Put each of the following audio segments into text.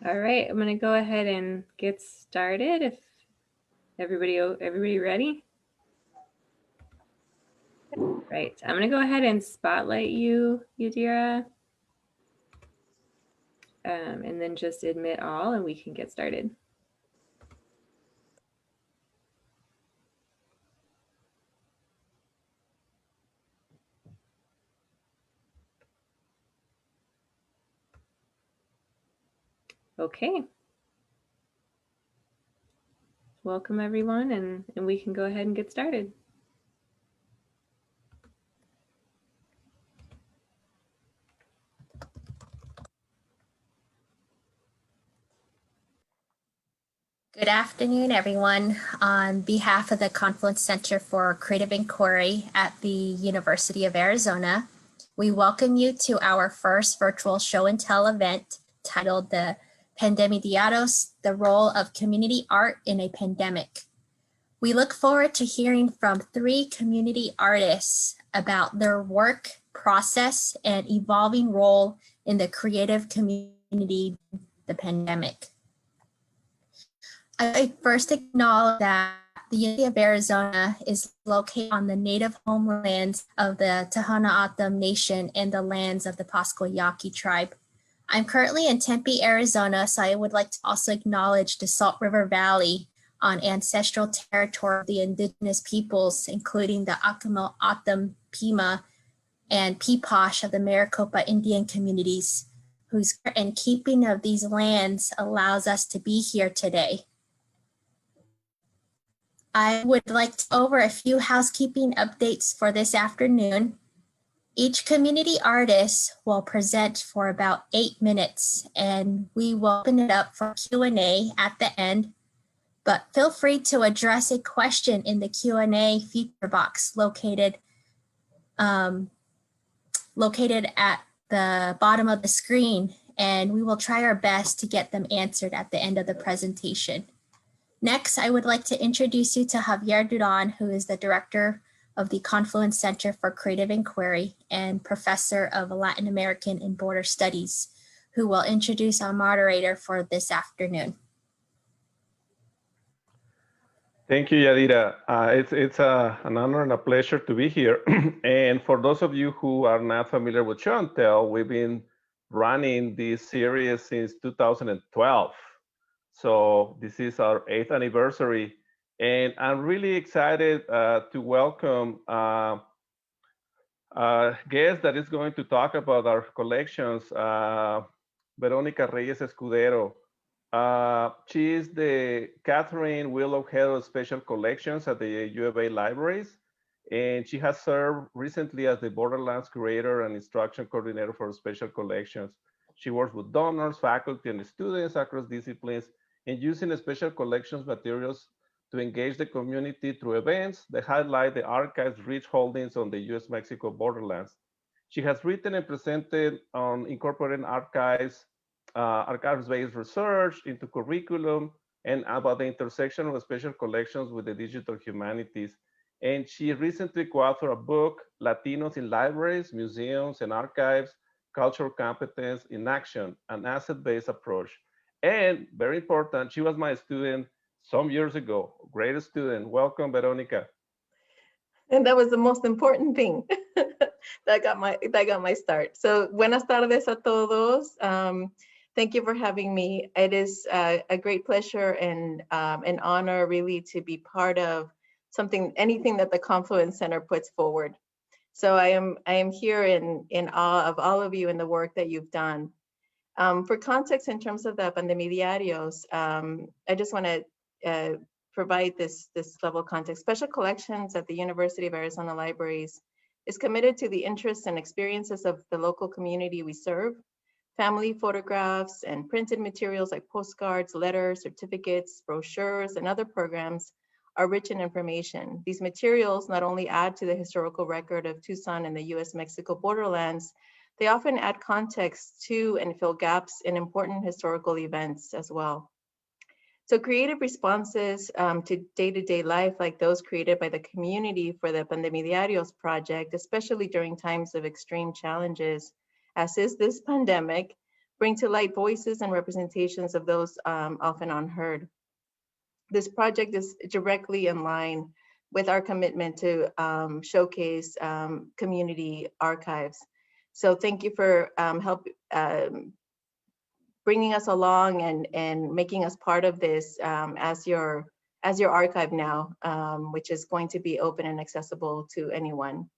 All right, I'm gonna go ahead and get started. If everybody ready? Right, I'm gonna go ahead and spotlight you, Yadira, and then just admit all, and we can get started. Okay. Welcome everyone, and we can go ahead and get started. Good afternoon, everyone. On behalf of the Confluencenter for Creative Inquiry at the University of Arizona, we welcome you to our first virtual show and tell event titled the PandemiDiarios, the Role of Community Art in a Pandemic. We look forward to hearing from 3 community artists about their work, process, and evolving role in the creative community, the pandemic. I first acknowledge that the University of Arizona is located on the native homelands of the Tohono O'odham Nation and the lands of the Pascua Yaqui tribe. I'm currently in Tempe, Arizona, so I would like to also acknowledge the Salt River Valley on ancestral territory of the indigenous peoples, including the Akamo O'odham Pima and Peeposh of the Maricopa Indian communities, whose care and keeping of these lands allows us to be here today. I would like to go over a few housekeeping updates for this afternoon. Each community artist will present for about 8 minutes, and we will open it up for Q&A at the end. But feel free to address a question in the Q&A feature box located at the bottom of the screen, and we will try our best to get them answered at the end of the presentation. Next, I would like to introduce you to Javier Duran, who is the director of the Confluencenter for Creative Inquiry and professor of Latin American and Border Studies, who will introduce our moderator for this afternoon. Thank you, Yadira. It's an honor and a pleasure to be here. And for those of you who are not familiar with Show and Tell, we've been running this series since 2012. So this is our 8th anniversary, and I'm really excited to welcome a guest that is going to talk about our collections, Veronica Reyes Escudero. She is the Catherine Willow Head of Special Collections at the U of A Libraries, and she has served recently as the Borderlands Curator and Instruction Coordinator for Special Collections. She works with donors, faculty, and students across disciplines, and using special collections materials to engage the community through events that highlight the archive's rich holdings on the US-Mexico borderlands. She has written and presented on incorporating archives-based research into curriculum and about the intersection of special collections with the digital humanities. And she recently co-authored a book, Latinos in Libraries, Museums, and Archives, Cultural Competence in Action, an asset-based approach. And very important, she was my student some years ago, great student. Welcome, Veronica. And that was the most important thing that got my start. So buenas tardes a todos. Thank you for having me. It is a great pleasure and an honor really to be part of anything that the Confluencenter puts forward. So I am here in awe of all of you and the work that you've done. For context, in terms of the PandemiDiarios, I just want to provide this level of context. Special Collections at the University of Arizona Libraries is committed to the interests and experiences of the local community we serve. Family photographs and printed materials like postcards, letters, certificates, brochures, and other programs are rich in information. These materials not only add to the historical record of Tucson and the US-Mexico borderlands, they often add context to and fill gaps in important historical events as well. So creative responses to day-to-day life, like those created by the community for the PandemiDiarios project, especially during times of extreme challenges, as is this pandemic, bring to light voices and representations of those often unheard. This project is directly in line with our commitment to showcase community archives. So thank you for bringing us along and making us part of this as your archive now, which is going to be open and accessible to anyone.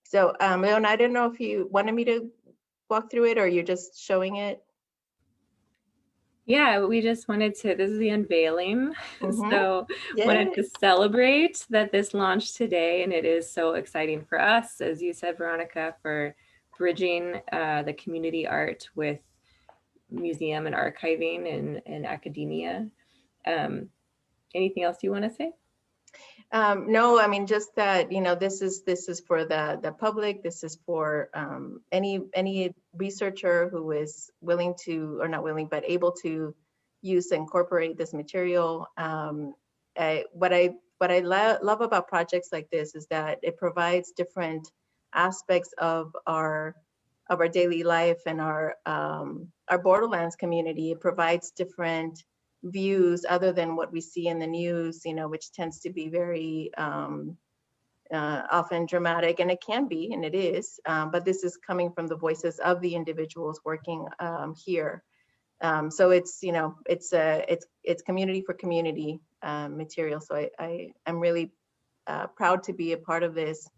So Leon, I don't know if you wanted me to walk through it or you're just showing it. Yeah, we just wanted to, this is the unveiling. So Yay. wanted to celebrate that this launched today, and it is so exciting for us, as you said, Veronica, for bridging the community art with museum and archiving and academia. Anything else you want to say? No, I mean, just that, you know, this is for the public. This is for any researcher who is willing to, or not willing, but able to use and incorporate this material. What I love about projects like this is that it provides different aspects of our daily life and our Borderlands community. It provides different views other than what we see in the news, you know, which tends to be very often dramatic, and it can be, and it is, but this is coming from the voices of the individuals working here. So it's, you know, it's community for community material. So I'm really proud to be a part of this.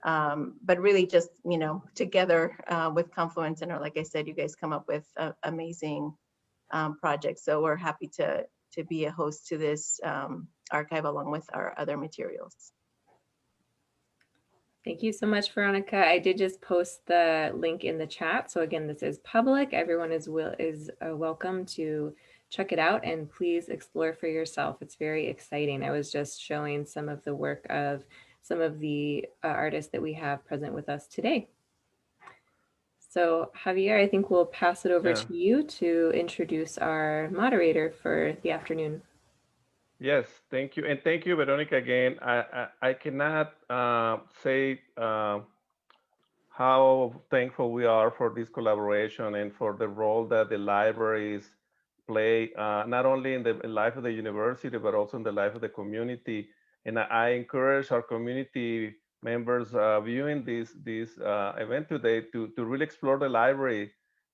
But really just, you know, together with Confluencenter, like I said, you guys come up with amazing projects. So we're happy to be a host to this archive along with our other materials. Thank you so much, Veronica. I did just post the link in the chat. So again, this is public. Everyone is welcome to check it out, and please explore for yourself. It's very exciting. I was just showing some of the work of some of the artists that we have present with us today. So Javier, I think we'll pass it over to you to introduce our moderator for the afternoon. Yes, thank you. And thank you, Veronica, again. I cannot say how thankful we are for this collaboration and for the role that the libraries play, not only in the life of the university, but also in the life of the community. And I encourage our community members viewing this event today to really explore the library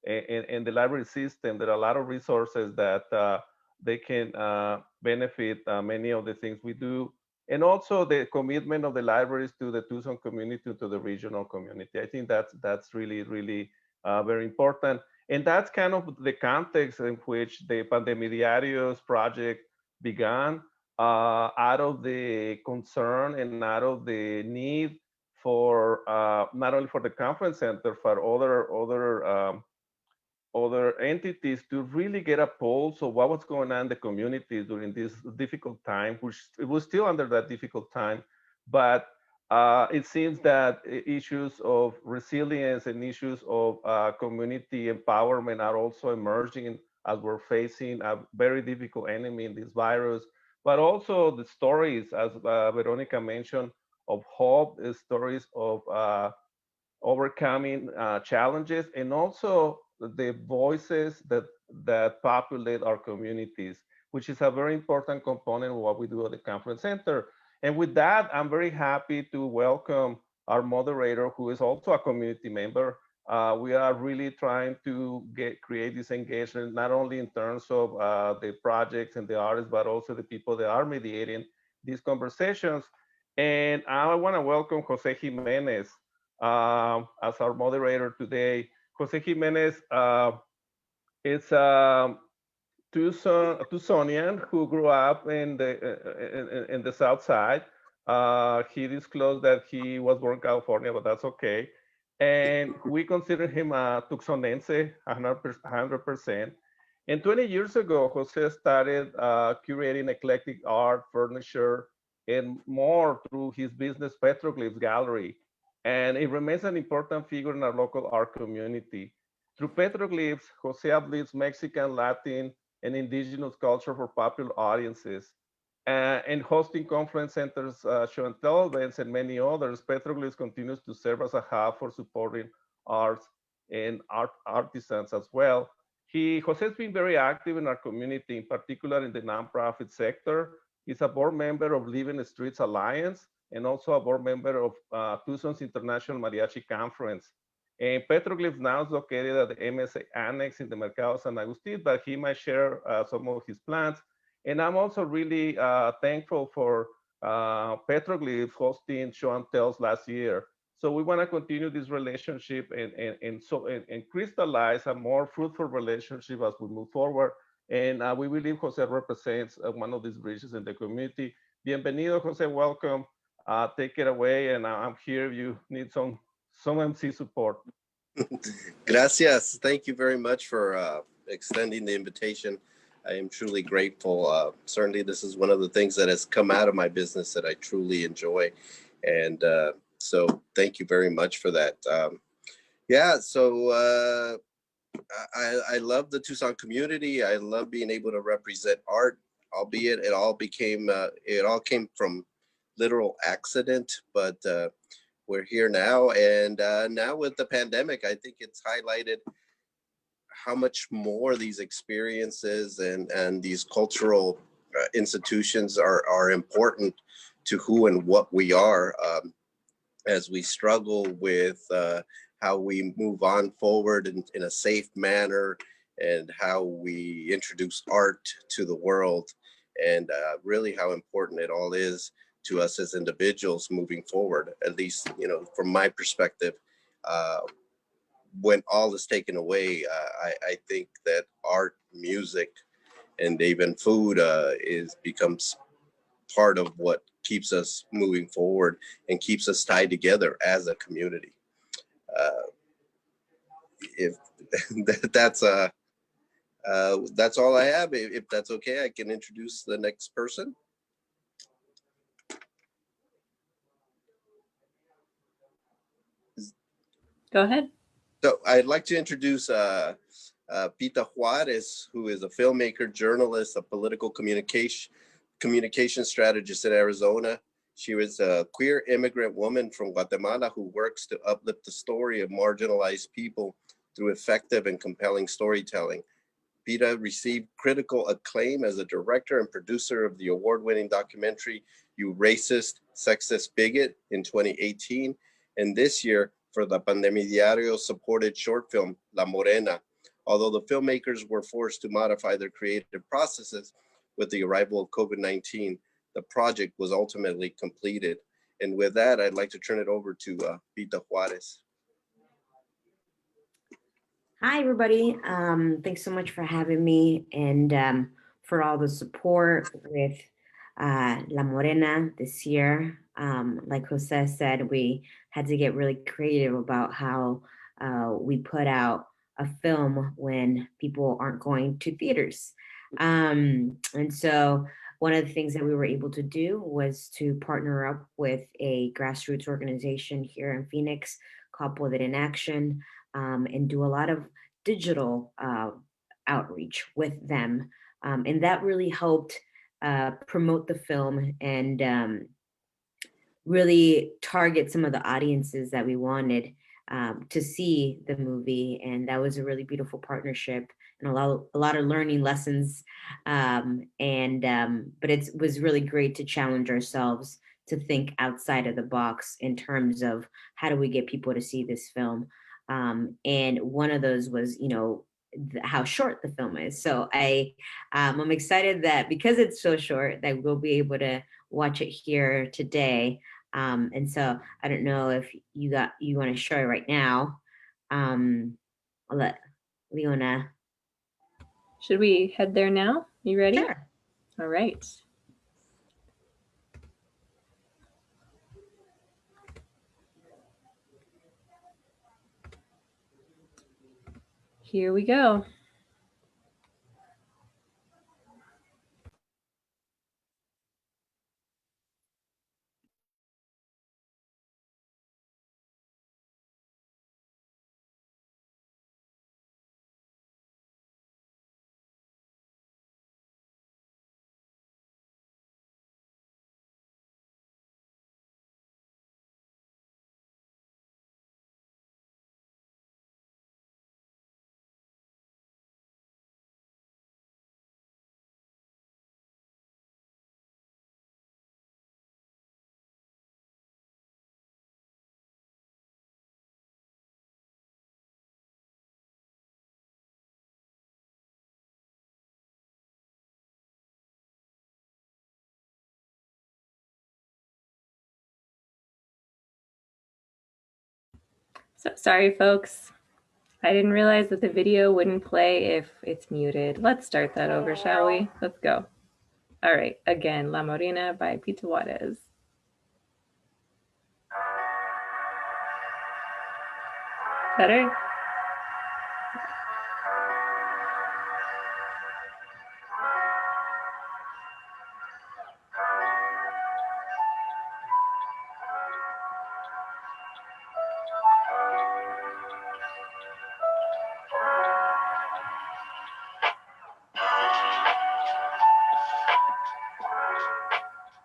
and the library system. There are a lot of resources that they can benefit many of the things we do. And also the commitment of the libraries to the Tucson community, to the regional community. I think that's really, really very important. And that's kind of the context in which the PandemiDiarios project began, out of the concern and out of the need for not only for the Confluencenter, for other entities to really get a pulse of what was going on in the community during this difficult time, which it was still under that difficult time. But it seems that issues of resilience and issues of community empowerment are also emerging as we're facing a very difficult enemy in this virus. But also the stories, as Veronica mentioned, of hope, stories of overcoming challenges, and also the voices that populate our communities, which is a very important component of what we do at the Confluencenter. And with that, I'm very happy to welcome our moderator, who is also a community member. We are really trying to create this engagement, not only in terms of the projects and the artists, but also the people that are mediating these conversations. And I want to welcome Jose Jimenez as our moderator today. Jose Jimenez is a Tucsonian who grew up in the South Side. He disclosed that he was born in California, but that's okay. And we consider him a Tucsonense, 100%. And 20 years ago, Jose started curating eclectic art, furniture, and more through his business Petroglyphs Gallery. And it remains an important figure in our local art community. Through Petroglyphs, Jose uplifts Mexican, Latin, and indigenous culture for popular audiences. and hosting Confluencenter's show and tell events and many others, Petroglyphs continues to serve as a hub for supporting arts and artisans as well. Jose has been very active in our community, in particular in the nonprofit sector. He's a board member of Living Streets Alliance and also a board member of Tucson's International Mariachi Conference. And Petroglyphs now is located at the MSA Annex in the Mercado San Agustin, but he might share some of his plans. And I'm also really thankful for Petroglyphs hosting show and tells last year. So we want to continue this relationship and crystallize a more fruitful relationship as we move forward. And we believe Jose represents one of these bridges in the community. Bienvenido, Jose. Welcome. Take it away, and I'm here if you need some MC support. Gracias. Thank you very much for extending the invitation. I am truly grateful. Certainly, this is one of the things that has come out of my business that I truly enjoy. And so thank you very much for that. I love the Tucson community. I love being able to represent art, albeit it all came from literal accident, but we're here now. And now with the pandemic, I think it's highlighted how much more these experiences and these cultural institutions are important to who and what we are as we struggle with how we move on forward in a safe manner and how we introduce art to the world, and really how important it all is to us as individuals moving forward. At least, from my perspective, when all is taken away, I think that art, music, and even food becomes part of what keeps us moving forward and keeps us tied together as a community. If that's all I have. If that's okay, I can introduce the next person. Go ahead. So I'd like to introduce Pita Juarez, who is a filmmaker, journalist, a political communication strategist in Arizona. She was a queer immigrant woman from Guatemala who works to uplift the story of marginalized people through effective and compelling storytelling. Pita received critical acclaim as a director and producer of the award-winning documentary You Racist, Sexist Bigot in 2018, and this year for the PandemiDiarios-supported short film La Morena. Although the filmmakers were forced to modify their creative processes with the arrival of COVID-19, the project was ultimately completed. And with that, I'd like to turn it over to Pita Juarez. Hi, everybody. Thanks so much for having me and for all the support with La Morena this year. Like Jose said, we had to get really creative about how we put out a film when people aren't going to theaters. And so one of the things that we were able to do was to partner up with a grassroots organization here in Phoenix called Poder in Action, and do a lot of digital outreach with them. And that really helped promote the film and really target some of the audiences that we wanted to see the movie. And that was a really beautiful partnership and a lot of learning lessons. But it was really great to challenge ourselves to think outside of the box in terms of how do we get people to see this film. And one of those was, how short the film is. So I'm excited that because it's so short that we'll be able to watch it here today. And so I don't know if you want to show it right now. I'll let Leona. Should we head there now? You ready? Sure. All right. Here we go. So sorry, folks. I didn't realize that the video wouldn't play if it's muted. Let's start that over, shall we? Let's go. All right, again, La Morena by Pita Juarez. Better?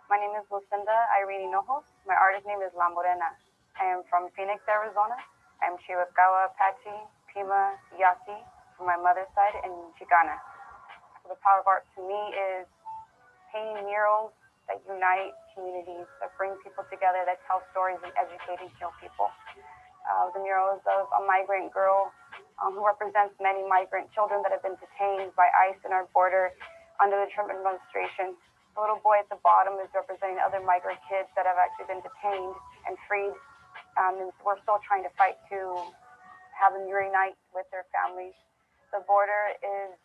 My name is Lucinda Irene Hinojos. My artist name is La Morena. I am from Phoenix, Arizona. I'm Chihuahua, Apache, Pima, Yaqui from my mother's side, and Chicana. So the power of art to me is painting murals that unite communities, that bring people together, that tell stories and educate and heal people. The mural is of a migrant girl who represents many migrant children that have been detained by ICE in our border under the Trump administration. The little boy at the bottom is representing other migrant kids that have actually been detained and freed. And we're still trying to fight to have them reunite with their families. The border is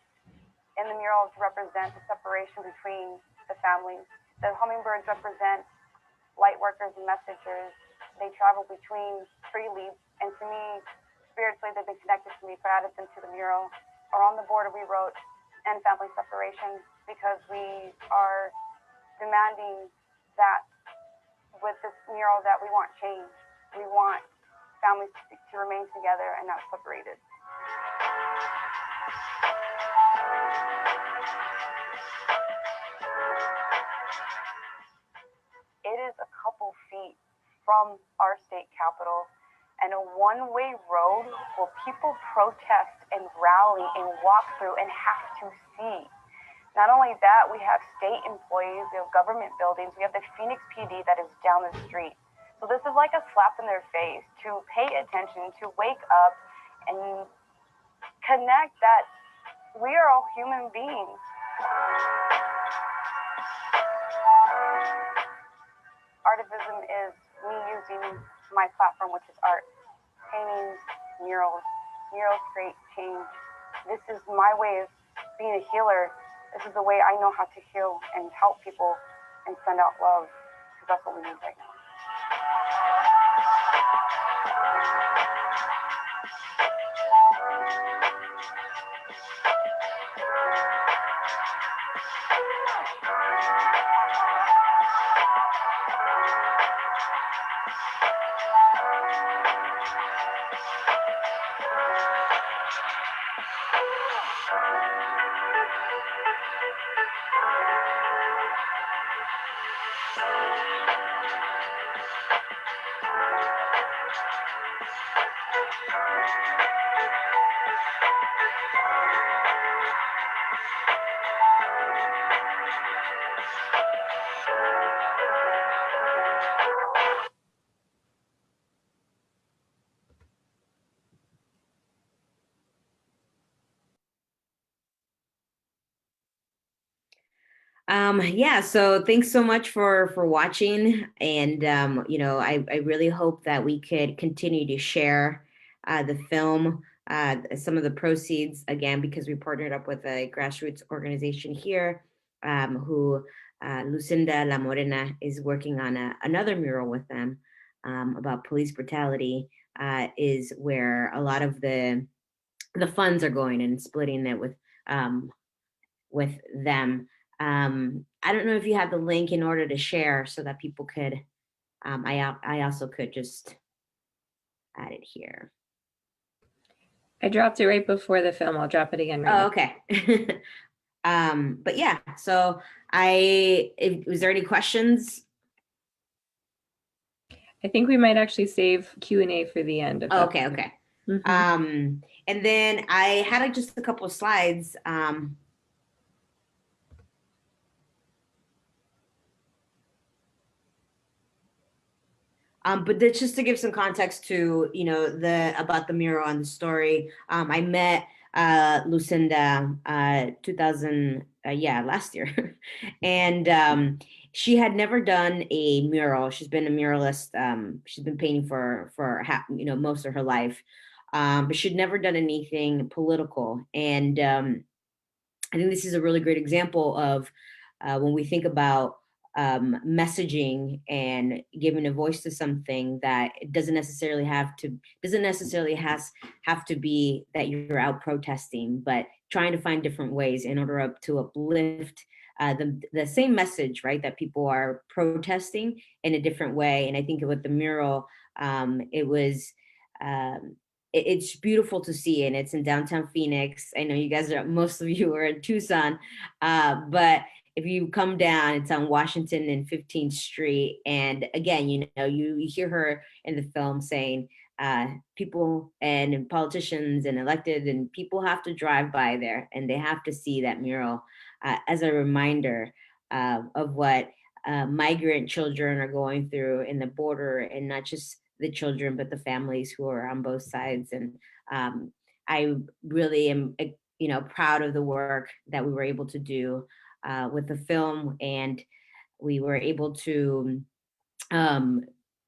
in the mural to represent the separation between the families. The hummingbirds represent light workers and messengers. They travel between freely, and to me, spiritually, they've been connected to me, so I added them to the mural. Or on the border, we wrote, "End family separation," because we are demanding that with this mural that we want change. We want families to remain together and not separated. It is a couple feet from our state capitol and a one-way road where people protest and rally and walk through and have to see. Not only that, we have state employees, we have government buildings, we have the Phoenix PD that is down the street. So this is like a slap in their face to pay attention, to wake up and connect that we are all human beings. Artivism is me using my platform, which is art. Paintings, murals. Murals create change. This is my way of being a healer. This is the way I know how to heal and help people and send out love, because that's what we need right now. Yeah, so thanks so much for watching, and you know, I really hope that we could continue to share the film, some of the proceeds, again, because we partnered up with a grassroots organization here, who Lucinda La Morena is working on another mural with them about police brutality, is where a lot of the funds are going, and splitting it with them. I don't know if you have the link in order to share so that people could, I also could just add it here. I dropped it right before the film. I'll drop it again right now. Okay. But yeah, so was there any questions? I think we might actually save Q&A for the end. Okay, okay. Mm-hmm. And then I had just a couple of slides. But that's just to give some context to, you know, about the mural and the story. I met Lucinda 2000 last year. And she had never done a mural. She's been a muralist. She's been painting for most of her life, but she'd never done anything political. And I think this is a really great example of when we think about messaging and giving a voice to something, that it doesn't necessarily have to be that you're out protesting, but trying to find different ways in order to uplift the same message, right, that people are protesting in a different way. And I think with the mural, it was it's beautiful to see, and it's in downtown Phoenix. I know you guys most of you are in Tucson, but if you come down, it's on Washington and 15th Street. And again, you hear her in the film saying, people and politicians and elected and people have to drive by there and they have to see that mural as a reminder of what migrant children are going through in the border, and not just the children, but the families who are on both sides. And I really am, proud of the work that we were able to do with the film, and we were able to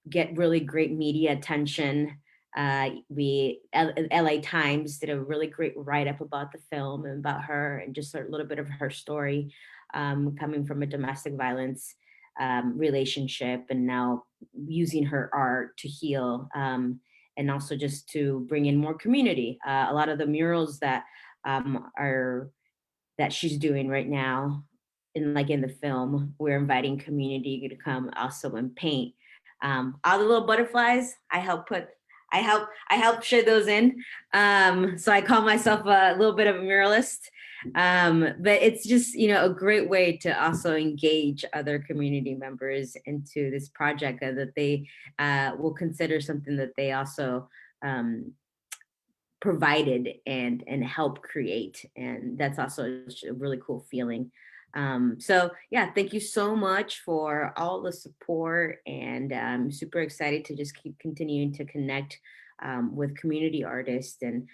get really great media attention. LA Times did a really great write-up about the film and about her, and just a little bit of her story, coming from a domestic violence relationship, and now using her art to heal, and also just to bring in more community. A lot of the murals that she's doing right now, in the film, we're inviting community to come also and paint. All the little butterflies, I help shade those in. So I call myself a little bit of a muralist. But it's just, a great way to also engage other community members into this project that they will consider something that they also provided and help create. And that's also a really cool feeling. So yeah, thank you so much for all the support, and I'm super excited to just keep continuing to connect with community artists, and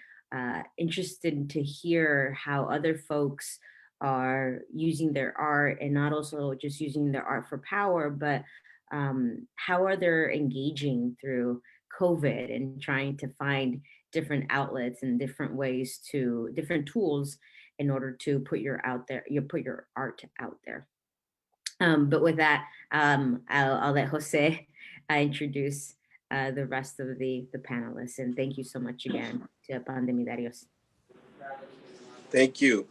interested to hear how other folks are using their art, and not also just using their art for power, but how are they engaging through COVID and trying to find different outlets and different tools in order to put your art out there. But with that, I'll let Jose introduce the rest of the panelists. And thank you so much again to PandemiDiarios. Thank you.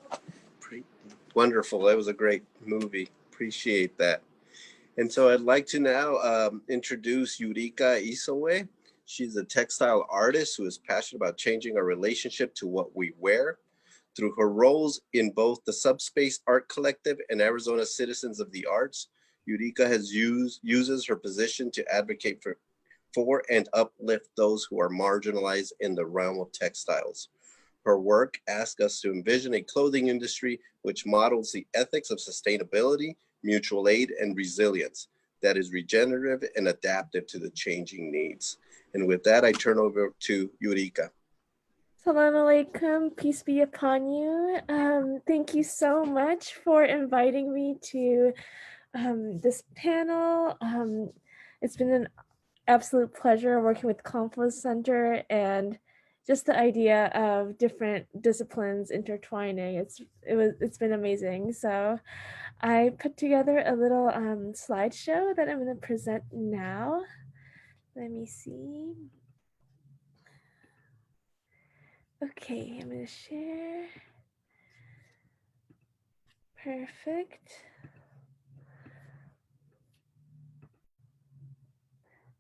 Wonderful. That was a great movie. Appreciate that. And so I'd like to now introduce Yurika Isoe. She's a textile artist who is passionate about changing our relationship to what we wear. Through her roles in both the Subspace Art Collective and Arizona Citizens of the Arts, Yurika uses her position to advocate for and uplift those who are marginalized in the realm of textiles. Her work asks us to envision a clothing industry which models the ethics of sustainability, mutual aid, and resilience that is regenerative and adaptive to the changing needs. And with that, I turn over to Yurika. Salam alaikum, peace be upon you. Thank you so much for inviting me to this panel. It's been an absolute pleasure working with Confluencenter, and just the idea of different disciplines intertwining. It's been amazing. So I put together a little slideshow that I'm going to present now. Let me see. Okay, I'm going to share. Perfect.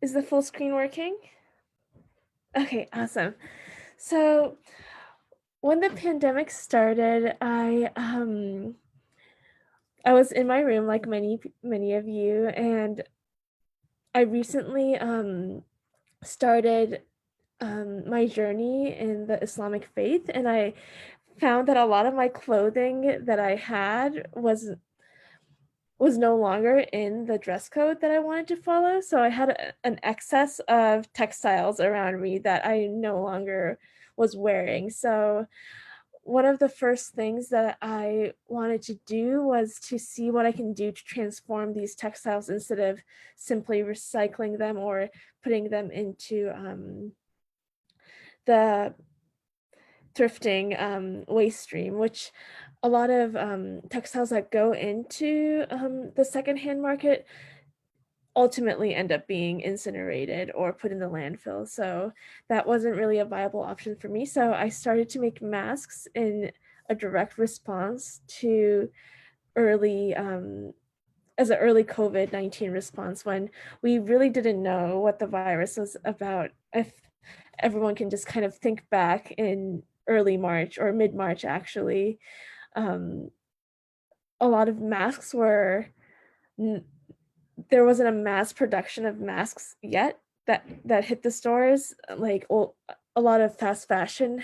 Is the full screen working? Okay, awesome. So when the pandemic started, I was in my room like many of you, and I recently started my journey in the Islamic faith, and I found that a lot of my clothing that I had was no longer in the dress code that I wanted to follow. So I had an excess of textiles around me that I no longer was wearing. So one of the first things that I wanted to do was to see what I can do to transform these textiles instead of simply recycling them or putting them into the thrifting waste stream, which a lot of textiles that go into the secondhand market ultimately end up being incinerated or put in the landfill. So that wasn't really a viable option for me. So I started to make masks in a direct response to early as an early COVID-19 response when we really didn't know what the virus was about. If everyone can just kind of think back in early March or mid-March, actually, a lot of masks were, there wasn't a mass production of masks yet that hit the stores. Like a lot of fast fashion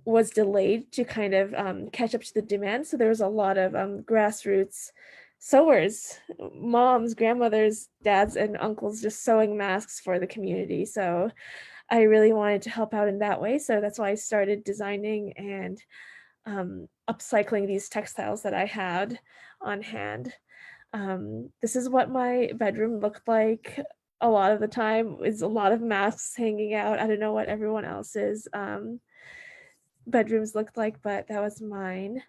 was delayed to kind of catch up to the demand. So there was a lot of grassroots sewers, moms, grandmothers, dads, and uncles just sewing masks for the community. So I really wanted to help out in that way. So that's why I started designing and upcycling these textiles that I had on hand. This is what my bedroom looked like a lot of the time, is a lot of masks hanging out. I don't know what everyone else's bedrooms looked like, but that was mine.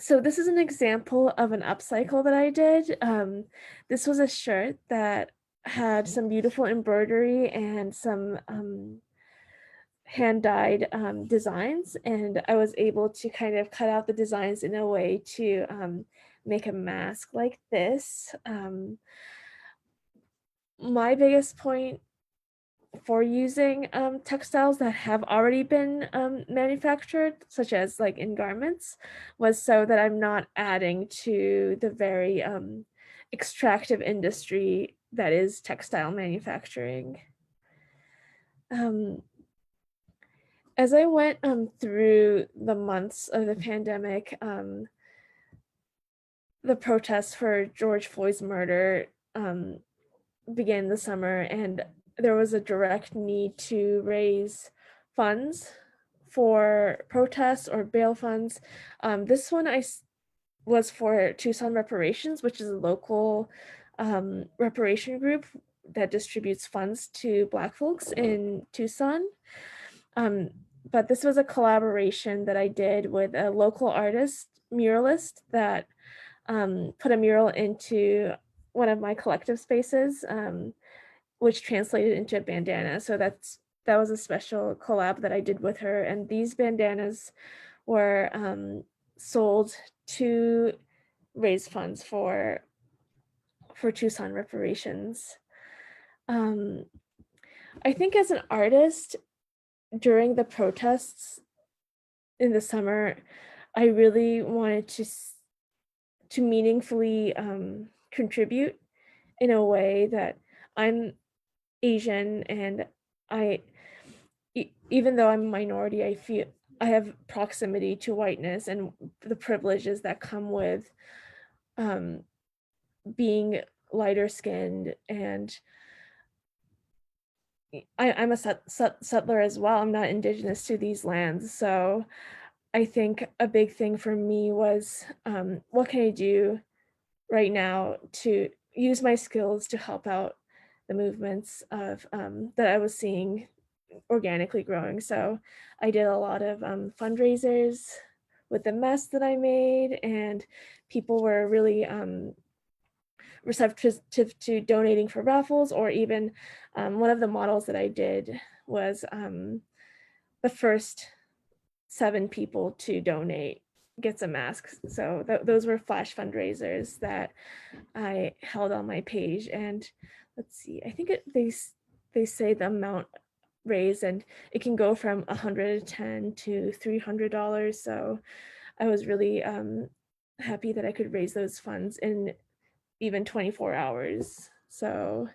So this is an example of an upcycle that I did. This was a shirt that had some beautiful embroidery and some hand-dyed designs, and I was able to kind of cut out the designs in a way to make a mask like this. My biggest point for using textiles that have already been manufactured, such as like in garments, was so that I'm not adding to the very extractive industry that is textile manufacturing. As I went through the months of the pandemic, the protests for George Floyd's murder began this summer, and there was a direct need to raise funds for protests or bail funds. This one was for Tucson Reparations, which is a local reparation group that distributes funds to Black folks in Tucson. But this was a collaboration that I did with a local artist, muralist, that put a mural into one of my collective spaces, which translated into a bandana. So that was a special collab that I did with her. And these bandanas were sold to raise funds for Tucson Reparations. I think as an artist, during the protests in the summer, I really wanted to meaningfully contribute in a way that I'm Asian, and even though I'm a minority, I feel I have proximity to whiteness and the privileges that come with being lighter skinned, and I'm a settler as well. I'm not indigenous to these lands. So I think a big thing for me was what can I do right now to use my skills to help out the movements of that I was seeing organically growing. So I did a lot of fundraisers with the mess that I made, and people were really receptive to donating for raffles, or even one of the models that I did was the first 7 people to donate gets a mask. So those were flash fundraisers that I held on my page. And let's see, I think they say the amount raised, and it can go from $110 to $300. So I was really happy that I could raise those funds in even 24 hours. So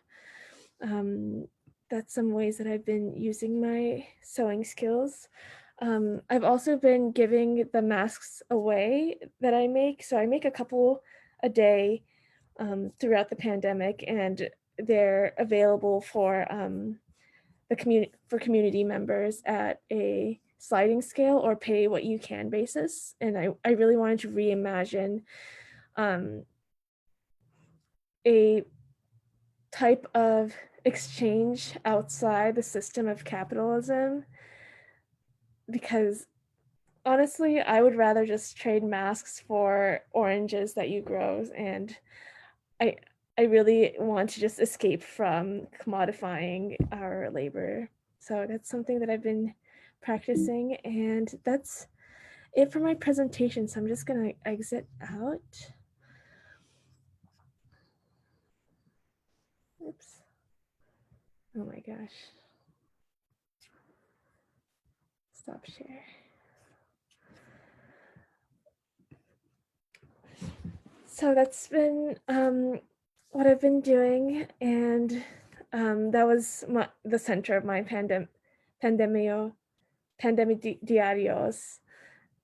that's some ways that I've been using my sewing skills. I've also been giving the masks away that I make. So I make a couple a day throughout the pandemic, and they're available for the community members at a sliding scale or pay what you can basis. And I really wanted to reimagine a type of exchange outside the system of capitalism, because honestly, I would rather just trade masks for oranges that you grow, and I really want to just escape from commodifying our labor. So that's something that I've been practicing, and that's it for my presentation. So I'm just gonna exit out. Oops. Oh my gosh. Stop share. So that's been what I've been doing, and that was the center of my PandemiDiarios.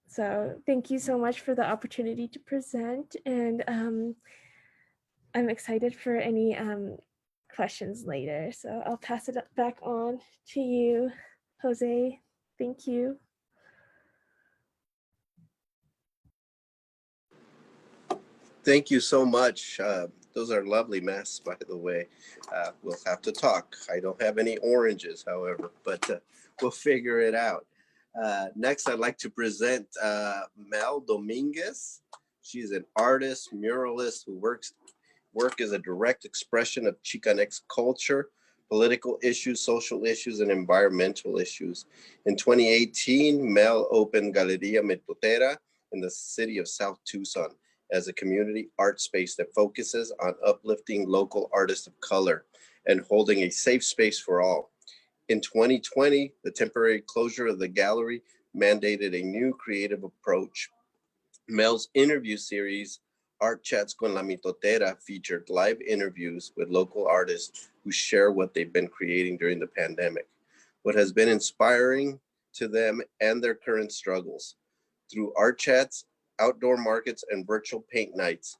So thank you so much for the opportunity to present, and I'm excited for any questions later. So I'll pass it back on to you, Jose. Thank you. Thank you so much. Those are lovely masks, by the way. We'll have to talk. I don't have any oranges, however, but we'll figure it out. Next, I'd like to present Mel Dominguez. She's an artist, muralist who work as a direct expression of Chicanx culture, political issues, social issues, and environmental issues. In 2018, Mel opened Galeria Metotera in the city of South Tucson as a community art space that focuses on uplifting local artists of color and holding a safe space for all. In 2020, the temporary closure of the gallery mandated a new creative approach. Mel's interview series, Art Chats con la Mitotera, featured live interviews with local artists who share what they've been creating during the pandemic, what has been inspiring to them and their current struggles. Through art chats, outdoor markets, and virtual paint nights,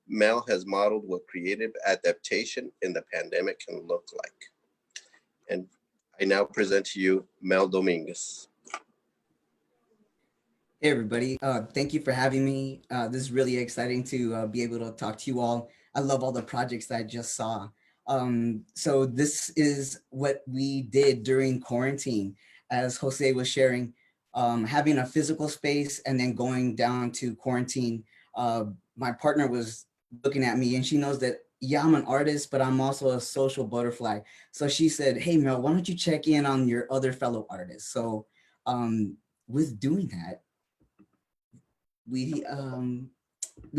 Mel has modeled what creative adaptation in the pandemic can look like. And I now present to you Mel Dominguez. Hey everybody, thank you for having me. This is really exciting to be able to talk to you all. I love all the projects that I just saw. So this is what we did during quarantine, as Jose was sharing, having a physical space and then going down to quarantine. My partner was looking at me and she knows that, yeah, I'm an artist, but I'm also a social butterfly. So she said, hey Mel, why don't you check in on your other fellow artists? So with doing that, we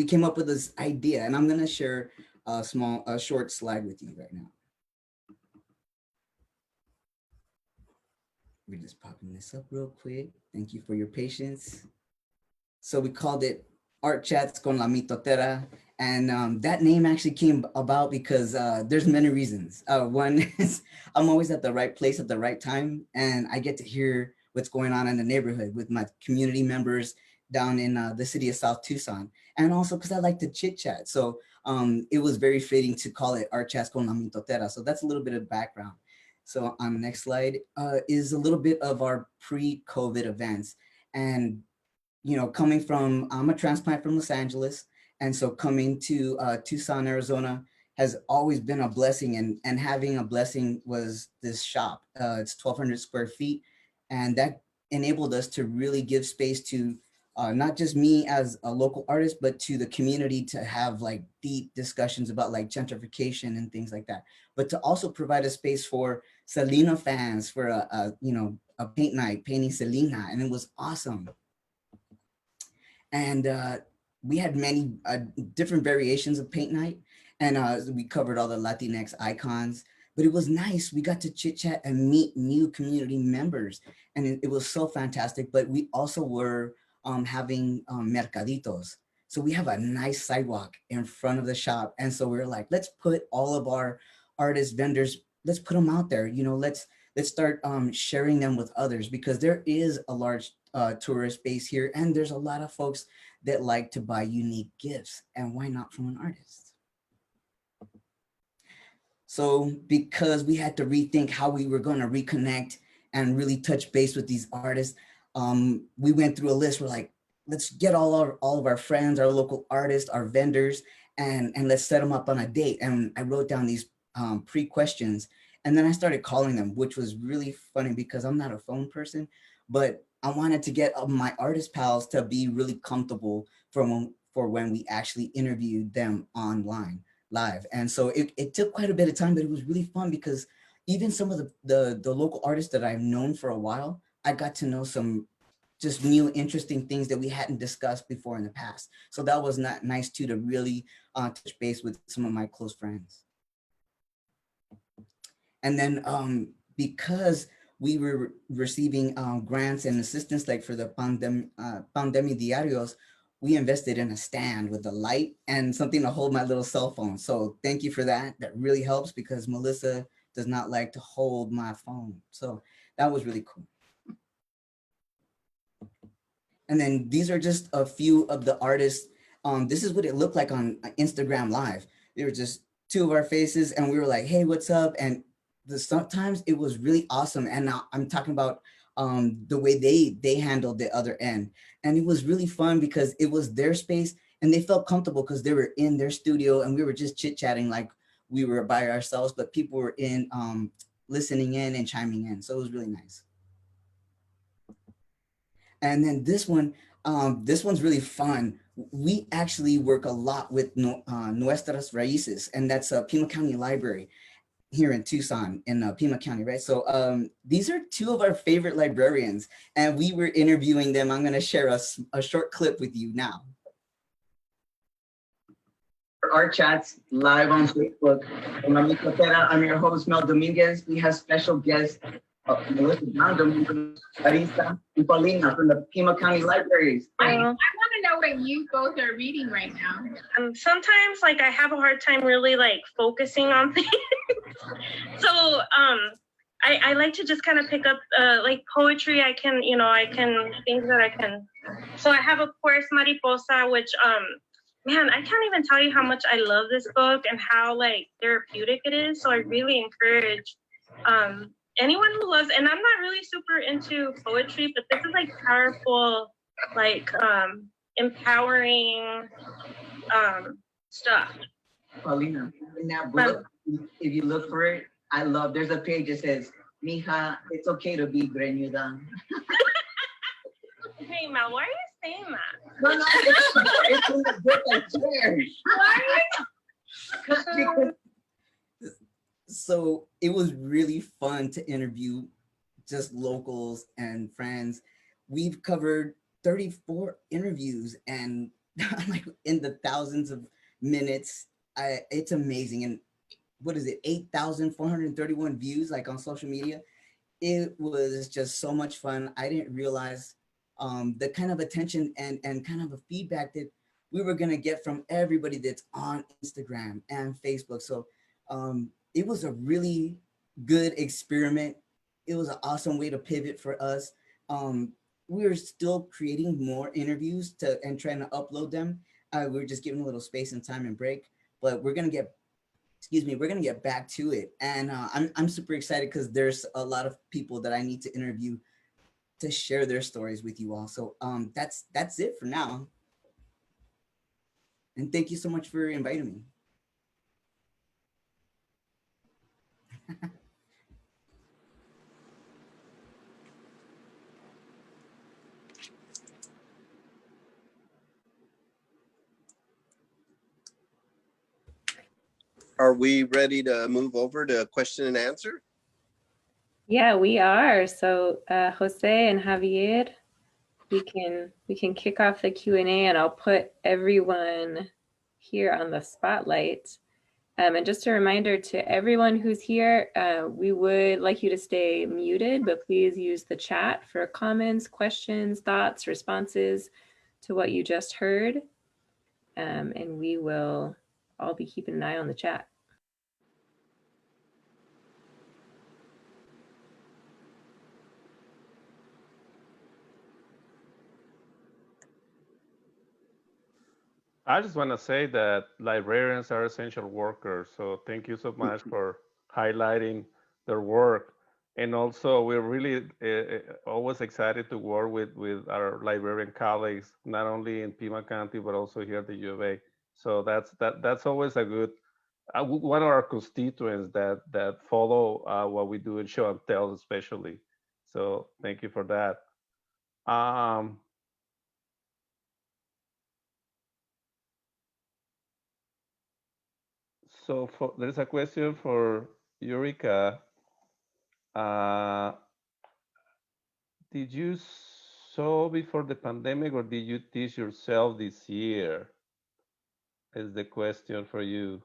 came up with this idea, and I'm gonna share a short slide with you right now. We're just popping this up real quick. Thank you for your patience. So we called it Art Chats con la Mitotera, and that name actually came about because there's many reasons. One is I'm always at the right place at the right time, and I get to hear what's going on in the neighborhood with my community members down in the city of South Tucson, and also because I like to chit chat. So it was very fitting to call it Art Chats con la Mitotera. So that's a little bit of background. So on the next slide is a little bit of our pre-COVID events. And, you know, coming from, I'm a transplant from Los Angeles. And so coming to Tucson, Arizona has always been a blessing, and having a blessing was this shop. It's 1,200 square feet. And that enabled us to really give space to not just me as a local artist, but to the community to have like deep discussions about like gentrification and things like that. But to also provide a space for Selena fans for a paint night, painting Selena, and it was awesome. And we had many different variations of paint night, and we covered all the Latinx icons. But it was nice. We got to chit chat and meet new community members, and it was so fantastic. But we also were having mercaditos. So we have a nice sidewalk in front of the shop. And so we were like, let's put all of our artists, vendors, let's put them out there. You know, let's start sharing them with others, because there is a large tourist base here. And there's a lot of folks that like to buy unique gifts. And why not from an artist? So because we had to rethink how we were going to reconnect and really touch base with these artists, we went through a list. We're like, let's get all of our friends, our local artists, our vendors, and let's set them up on a date. And I wrote down these pre-questions, and then I started calling them, which was really funny because I'm not a phone person, but I wanted to get my artist pals to be really comfortable for when we actually interviewed them online live. And so it took quite a bit of time, but it was really fun because even some of the local artists that I've known for a while, I got to know some just new interesting things that we hadn't discussed before in the past. So that was nice too, to really touch base with some of my close friends. And then because we were receiving grants and assistance, like for the PandemiDiarios, we invested in a stand with a light and something to hold my little cell phone. So thank you for that. That really helps because Melissa does not like to hold my phone. So that was really cool. And then these are just a few of the artists. This is what it looked like on Instagram Live. They were just two of our faces and we were like, hey, what's up? And sometimes it was really awesome. And now I'm talking about the way they handled the other end. And it was really fun because it was their space and they felt comfortable because they were in their studio and we were just chit-chatting like we were by ourselves, but people were in listening in and chiming in. So it was really nice. And then this one's really fun. We actually work a lot with Nuestras Raíces, and that's a Pima County Library here in Tucson, in Pima County, right? So these are two of our favorite librarians, and we were interviewing them. I'm gonna share a short clip with you now. For our chats live on Facebook, I'm your host, Mel Dominguez. We have special guests, Melissa Dominguez, Arisa, and Paulina from the Pima County Libraries. I want to know what you both are reading right now. Sometimes like I have a hard time really like focusing on things. So I like to just kind of pick up like poetry. I can things that I can. So I have, of course, Mariposa, which man, I can't even tell you how much I love this book and how like therapeutic it is. So I really encourage anyone who loves, and I'm not really super into poetry, but this is like powerful, like empowering stuff. Paulina, in that book, if you look for it, there's a page that says, Mija, it's okay to be greñuda. Hey, Mel, why are you saying that? No, it's in the book I shared. Why? So it was really fun to interview just locals and friends. We've covered 34 interviews and like in the thousands of minutes. It's amazing. And what is it, 8,431 views like on social media. It was just so much fun. I didn't realize the kind of attention and kind of a feedback that we were gonna get from everybody that's on Instagram and Facebook. So it was a really good experiment. It was an awesome way to pivot for us. We were still creating more interviews and trying to upload them. We were just giving a little space and time and break, but we're gonna get back to it. And I'm super excited because there's a lot of people that I need to interview to share their stories with you all. So that's it for now. And thank you so much for inviting me. Are we ready to move over to question and answer? Yeah, we are. So Jose and Javier, we can kick off the Q&A and I'll put everyone here on the spotlight. And just a reminder to everyone who's here, we would like you to stay muted, but please use the chat for comments, questions, thoughts, responses to what you just heard. And we will all be keeping an eye on the chat. I just want to say that librarians are essential workers. So thank you so much for highlighting their work. And also, we're really always excited to work with our librarian colleagues, not only in Pima County, but also here at the U of A. So that's always a good, one of our constituents that follow what we do in show and tell, especially. So thank you for that. So there's a question for Eureka. Did you sew before the pandemic, or did you teach yourself this year? Is the question for you.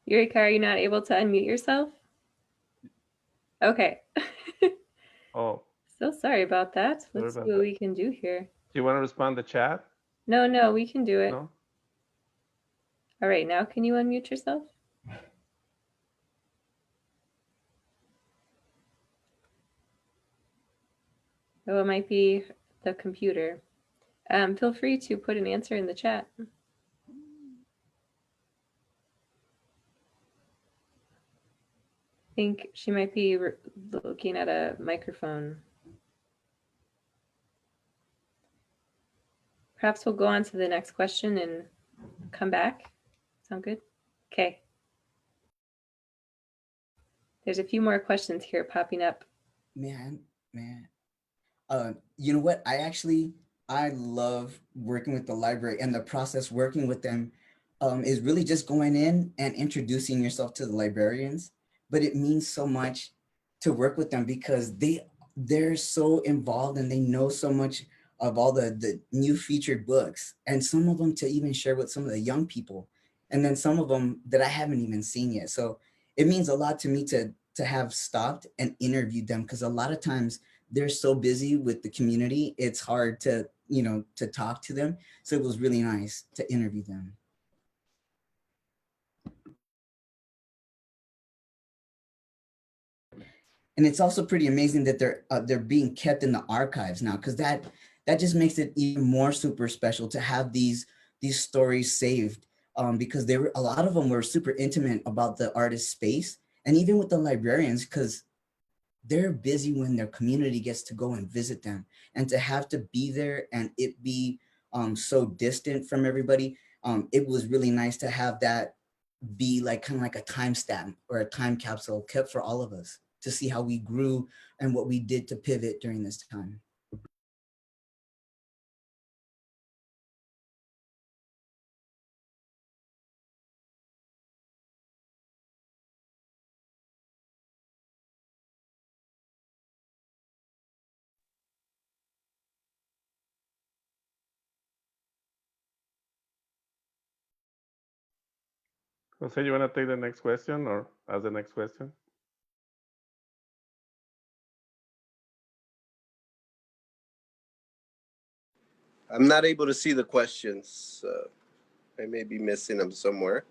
Eureka, are you not able to unmute yourself? Okay. Oh, So sorry about that. sorry Let's see about what that. we can do here. Do you want to respond to chat? No, we can do it. No? All right, now can you unmute yourself? Oh, it might be the computer. Feel free to put an answer in the chat. I think she might be looking at a microphone. Perhaps we'll go on to the next question and come back. Sound good? Okay. There's a few more questions here popping up. Man. You know what? I love working with the library, and the process working with them is really just going in and introducing yourself to the librarians. But it means so much to work with them because they're so involved and they know so much of all the new featured books, and some of them to even share with some of the young people, and then some of them that I haven't even seen yet. So it means a lot to me to have stopped and interviewed them, because a lot of times they're so busy with the community, it's hard to talk to them. So it was really nice to interview them. And it's also pretty amazing that they're being kept in the archives now, because that just makes it even more super special to have these stories saved, because a lot of them were super intimate about the artist space, and even with the librarians, because they're busy when their community gets to go and visit them, and to have to be there and it be so distant from everybody. It was really nice to have that be like kind of like a timestamp or a time capsule kept for all of us to see how we grew and what we did to pivot during this time. Jose, you want to take the next question or ask the next question? I'm not able to see the questions. I may be missing them somewhere.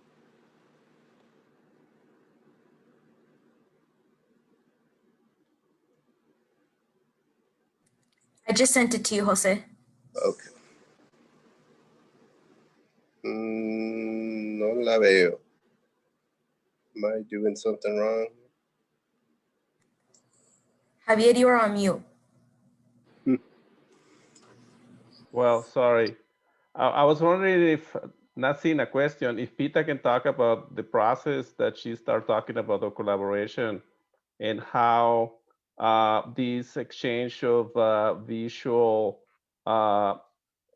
I just sent it to you, Jose. Okay. No la veo. Am I doing something wrong? Javier, you are on mute. Well, sorry. I was wondering if, not seeing a question, if Pita can talk about the process that she started talking about the collaboration and how this exchange of visual, the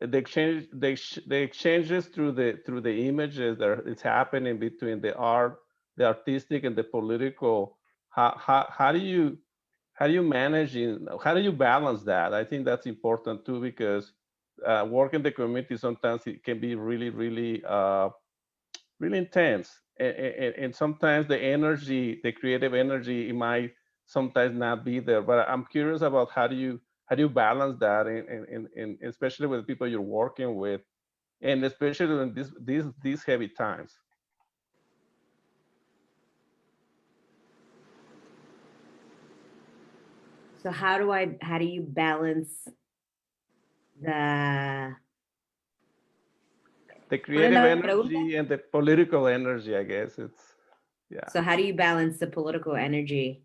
exchanges through the images that it's happening between the artistic and the political. How do you manage how do you balance that? I think that's important too, because work in the community sometimes it can be really really intense, and sometimes the energy, the creative energy, it might sometimes not be there. But I'm curious about how do you balance that, and especially with the people you're working with, and especially in these heavy times. So how do you balance the creative la pregunta? energy and the political energy, I guess it's, yeah. So how do you balance the political energy?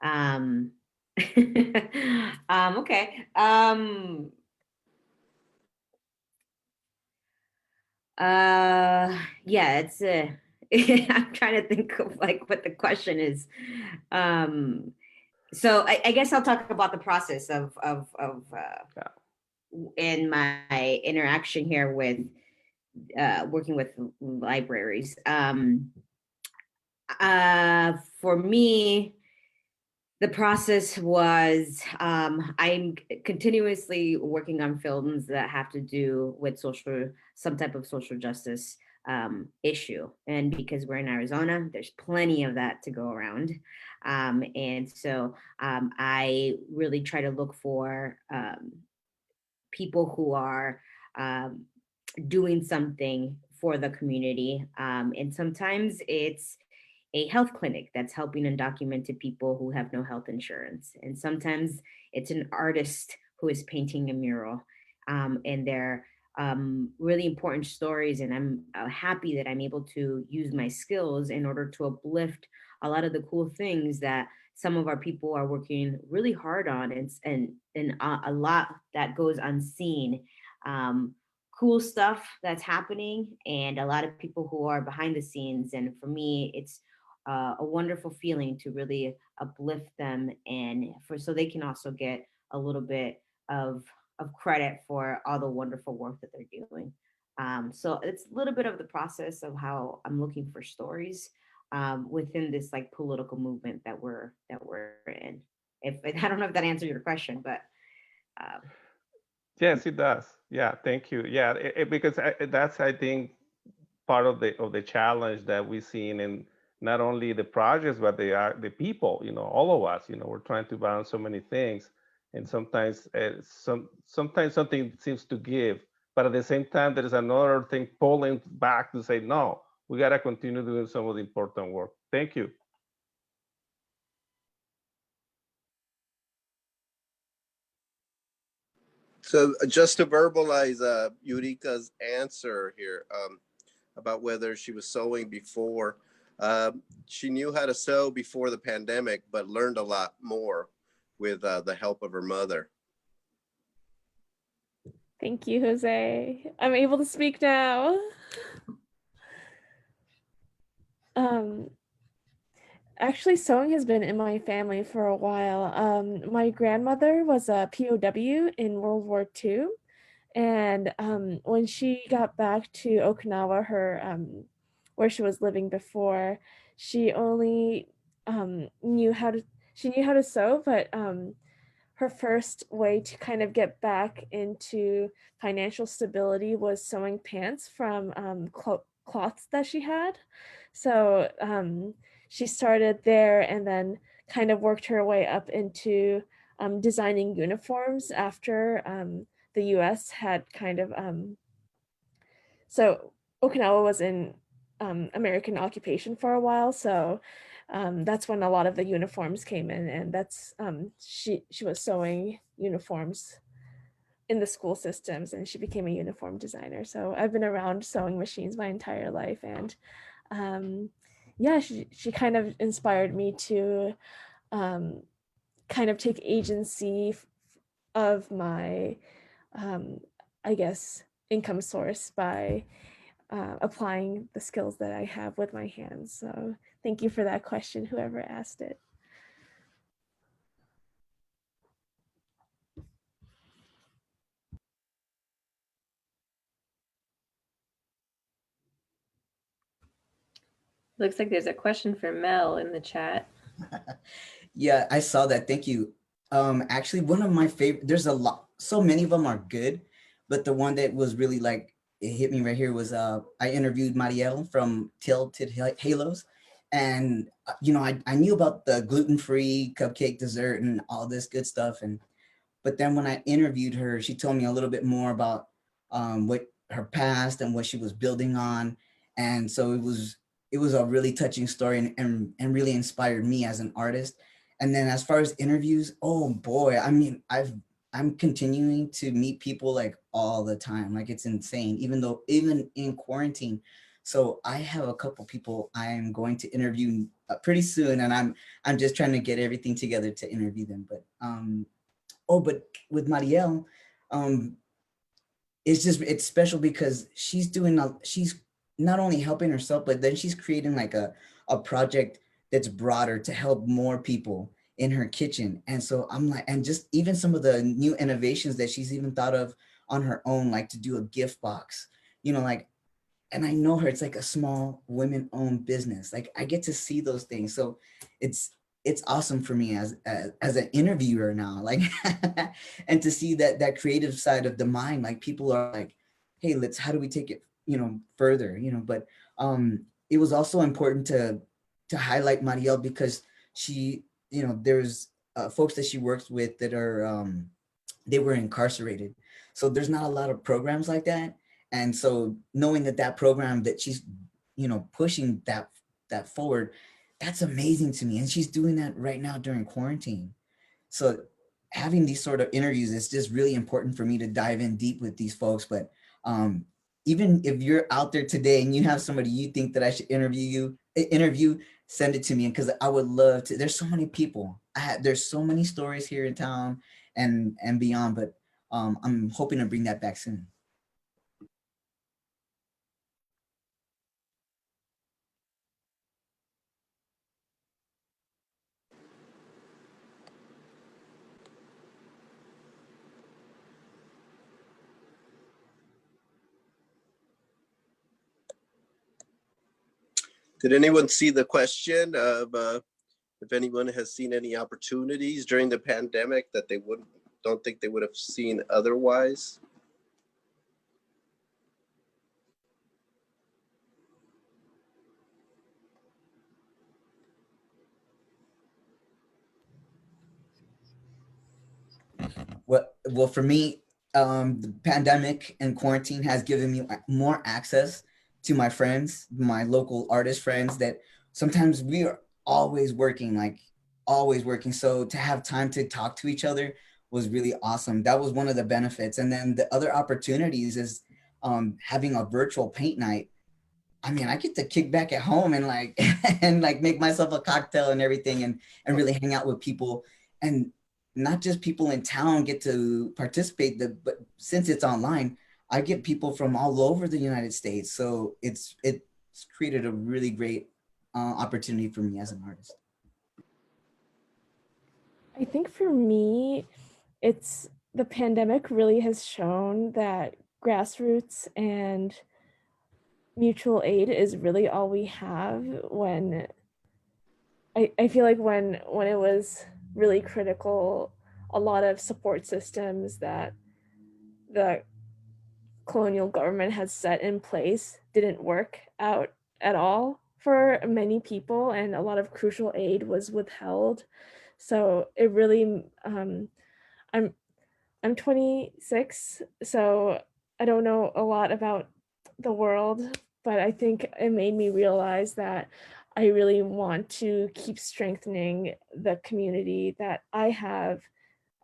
Okay. Yeah, it's I'm trying to think of like what the question is. So I guess I'll talk about the process of in my interaction here with working with libraries. For me, the process was I'm continuously working on films that have to do with some type of social justice issue. And because we're in Arizona, there's plenty of that to go around. And so I really try to look for people who are doing something for the community. And sometimes it's a health clinic that's helping undocumented people who have no health insurance. And sometimes it's an artist who is painting a mural. And they're really important stories. And I'm happy that I'm able to use my skills in order to uplift a lot of the cool things that some of our people are working really hard on, and a lot that goes unseen. Cool stuff that's happening, and a lot of people who are behind the scenes. And for me, it's a wonderful feeling to really uplift them, and so they can also get a little bit of credit for all the wonderful work that they're doing. So it's a little bit of the process of how I'm looking for stories within this like political movement that we're in. If I don't know if that answered your question, but Yes, it does. Yeah, thank you. Yeah, because that's, I think, part of the challenge that we've seen in not only the projects, but the people. All of us. We're trying to balance so many things, and sometimes sometimes something seems to give, but at the same time, there is another thing pulling back to say, no, we got to continue doing some of the important work. Thank you. So just to verbalize Eureka's answer here about whether she was sewing before, she knew how to sew before the pandemic, but learned a lot more with the help of her mother. Thank you, Jose. I'm able to speak now. Actually, sewing has been in my family for a while. My grandmother was a POW in World War II. And when she got back to Okinawa, where she was living before, she only knew how to sew, but her first way to kind of get back into financial stability was sewing pants from cloths that she had. So she started there and then kind of worked her way up into designing uniforms after the US had kind of, so Okinawa was in American occupation for a while. So that's when a lot of the uniforms came in, and that's, she was sewing uniforms in the school systems, and she became a uniform designer. So I've been around sewing machines my entire life, and yeah, she kind of inspired me to kind of take agency of my, I guess, income source by applying the skills that I have with my hands. So thank you for that question, whoever asked it. Looks like there's a question for Mel in the chat. Yeah, I saw that. Thank you. Actually, one of my favorite, there's a lot, so many of them are good, but the one that was really like, it hit me right here was I interviewed Marielle from Tilted Halos. And, I knew about the gluten-free cupcake dessert and all this good stuff. But then when I interviewed her, she told me a little bit more about what her past and what she was building on. And so it was a really touching story, and really inspired me as an artist. And then as far as interviews, oh boy, I mean, I'm continuing to meet people like all the time. Like it's insane, even in quarantine. So I have a couple people I'm going to interview pretty soon, and I'm just trying to get everything together to interview them. But but with Marielle, it's special because she's not only helping herself, but then she's creating like a project that's broader to help more people in her kitchen. And so I'm like, and just even some of the new innovations that she's even thought of on her own, like to do a gift box, like, and I know her, it's like a small women-owned business. Like I get to see those things. So it's awesome for me as an interviewer now, like, and to see that creative side of the mind. Like people are like, hey, how do we take it, further, but it was also important to highlight Marielle because she, there's folks that she works with that are, they were incarcerated. So there's not a lot of programs like that. And so knowing that program that she's, pushing that forward, that's amazing to me. And she's doing that right now during quarantine. So having these sort of interviews is just really important for me to dive in deep with these folks. But even if you're out there today and you have somebody you think that I should interview, send it to me, because I would love to. There's so many people. There's so many stories here in town and beyond, but I'm hoping to bring that back soon. Did anyone see the question of if anyone has seen any opportunities during the pandemic that they don't think they would have seen otherwise? Well, for me, the pandemic and quarantine has given me more access to my friends, my local artist friends, that sometimes we are always working, So to have time to talk to each other was really awesome. That was one of the benefits. And then the other opportunities is having a virtual paint night. I mean, I get to kick back at home and make myself a cocktail and everything, and really hang out with people. And not just people in town get to participate, but since it's online, I get people from all over the United States. So it's created a really great opportunity for me as an artist. I think for me, the pandemic really has shown that grassroots and mutual aid is really all we have when I feel like when it was really critical, a lot of support systems that the colonial government has set in place didn't work out at all for many people, and a lot of crucial aid was withheld. So it really, I'm 26, so I don't know a lot about the world, but I think it made me realize that I really want to keep strengthening the community that I have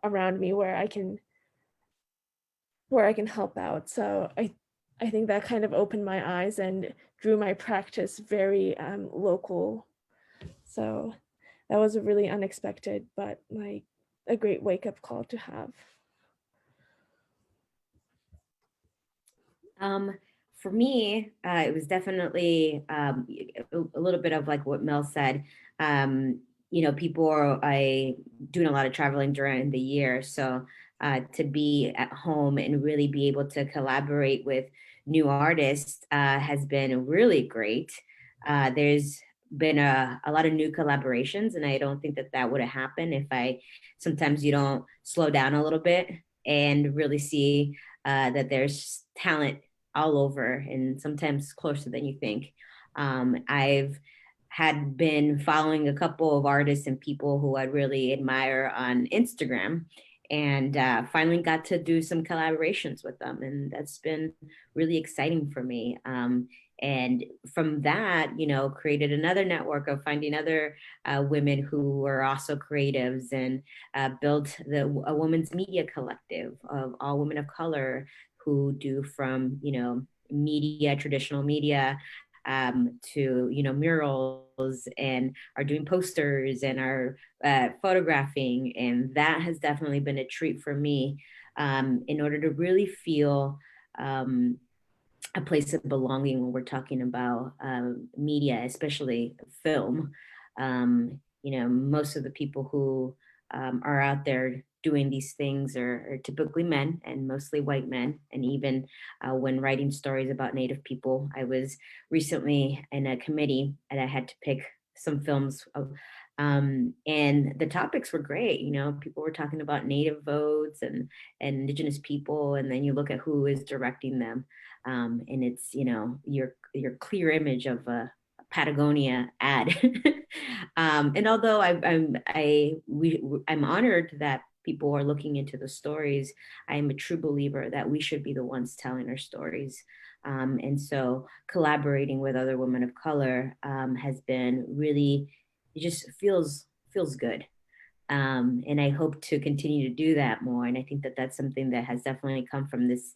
around me where I can help out. So I think that kind of opened my eyes and drew my practice very local. So that was a really unexpected, but like a great wake-up call to have. For me, it was definitely a little bit of like what Mel said. People are doing a lot of traveling during the year. So to be at home and really be able to collaborate with new artists has been really great. There's been a lot of new collaborations, and I don't think that would have happened if sometimes you don't slow down a little bit and really see that there's talent all over and sometimes closer than you think. I've had been following a couple of artists and people who I really admire on Instagram, and finally got to do some collaborations with them. And that's been really exciting for me. And from that, created another network of finding other women who were also creatives, and built a women's media collective of all women of color who do from, media, traditional media, to, murals, and are doing posters and are photographing. And that has definitely been a treat for me, in order to really feel a place of belonging when we're talking about media, especially film. Most of the people who are out there doing these things are typically men, and mostly white men. And even when writing stories about Native people, I was recently in a committee and I had to pick some films and the topics were great. People were talking about Native votes and Indigenous people, and then you look at who is directing them. And it's, your clear image of a Patagonia ad. And although I'm honored that people are looking into the stories, I am a true believer that we should be the ones telling our stories. And so collaborating with other women of color has been really, it just feels good. And I hope to continue to do that more. And I think that that's something that has definitely come from this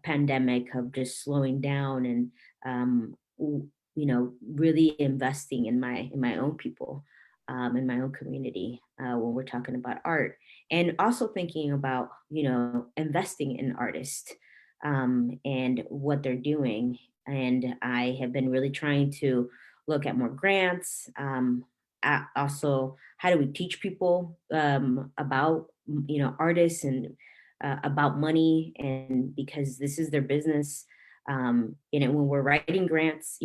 pandemic of just slowing down and really investing in my own people, in my own community, when we're talking about art, and also thinking about investing in artists and what they're doing. And I have been really trying to look at more grants. Also, how do we teach people about artists and about money, and because this is their business. When we're writing grants,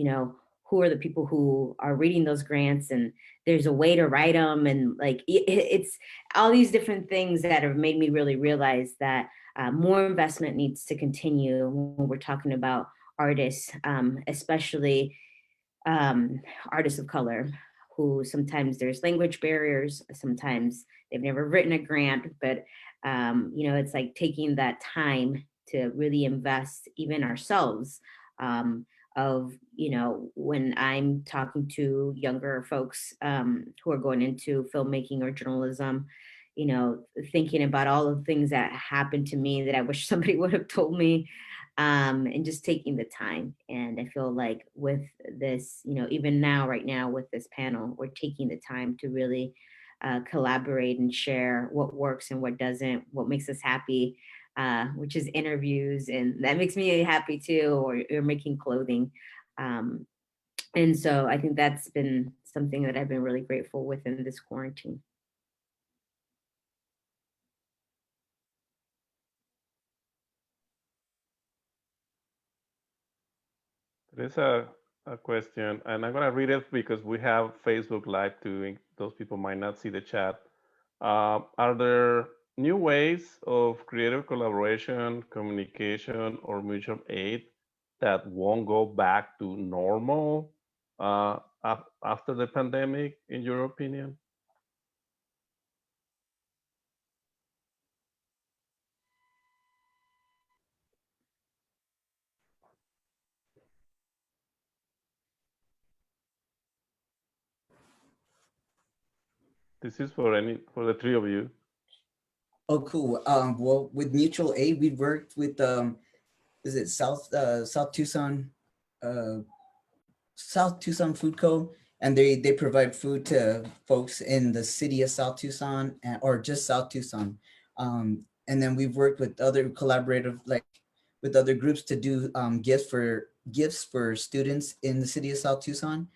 who are the people who are reading those grants, and there's a way to write them, and like it's all these different things that have made me really realize that more investment needs to continue when we're talking about artists, especially artists of color, who sometimes there's language barriers, sometimes they've never written a grant, but it's like taking that time to really invest even ourselves, of, when I'm talking to younger folks who are going into filmmaking or journalism, thinking about all the things that happened to me that I wish somebody would have told me, and just taking the time. And I feel like with this, even now, right now with this panel, we're taking the time to really collaborate and share what works and what doesn't, what makes us happy, which is interviews, and that makes me happy too, or making clothing. And so I think that's been something that I've been really grateful within this quarantine. There's a question, and I'm gonna read it because we have Facebook Live too. Those people might not see the chat. Are there new ways of creative collaboration, communication, or mutual aid that won't go back to normal after the pandemic, in your opinion? This is for the three of you. Oh, cool. Well, with mutual aid, we worked with is it South Tucson, South Tucson Food Co. And they provide food to folks in the city of South Tucson or just South Tucson. And then we've worked with other collaborative, like with other groups to do gifts for students in the city of South Tucson.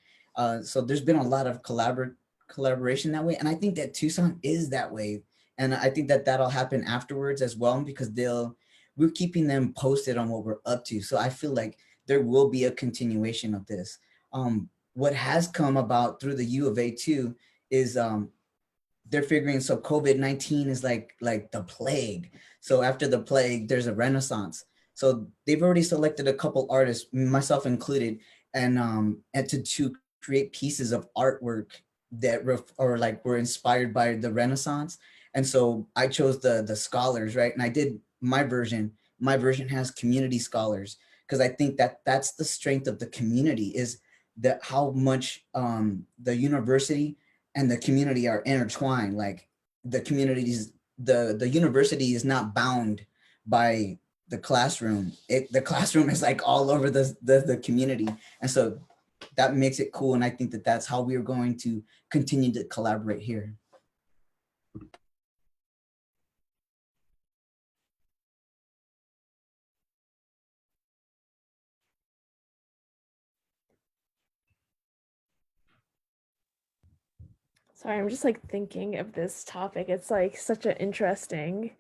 So there's been a lot of collaboration that way. And I think that Tucson is that way. And I think that that'll happen afterwards as well, because we're keeping them posted on what we're up to. So I feel like there will be a continuation of this. What has come about through the U of A too is they're figuring, so COVID-19 is like the plague. So after the plague, there's a renaissance. So they've already selected a couple artists, myself included, and to create pieces of artwork that were inspired by the Renaissance. And so I chose the scholars, right? And I did my version. My version has community scholars, because I think that that's the strength of the community, is that how much the university and the community are intertwined. Like the communities, the university is not bound by the classroom. The classroom is like all over the community. And so that makes it cool. And I think that that's how we're going to continue to collaborate here. Sorry, I'm just like thinking of this topic. It's like such an interesting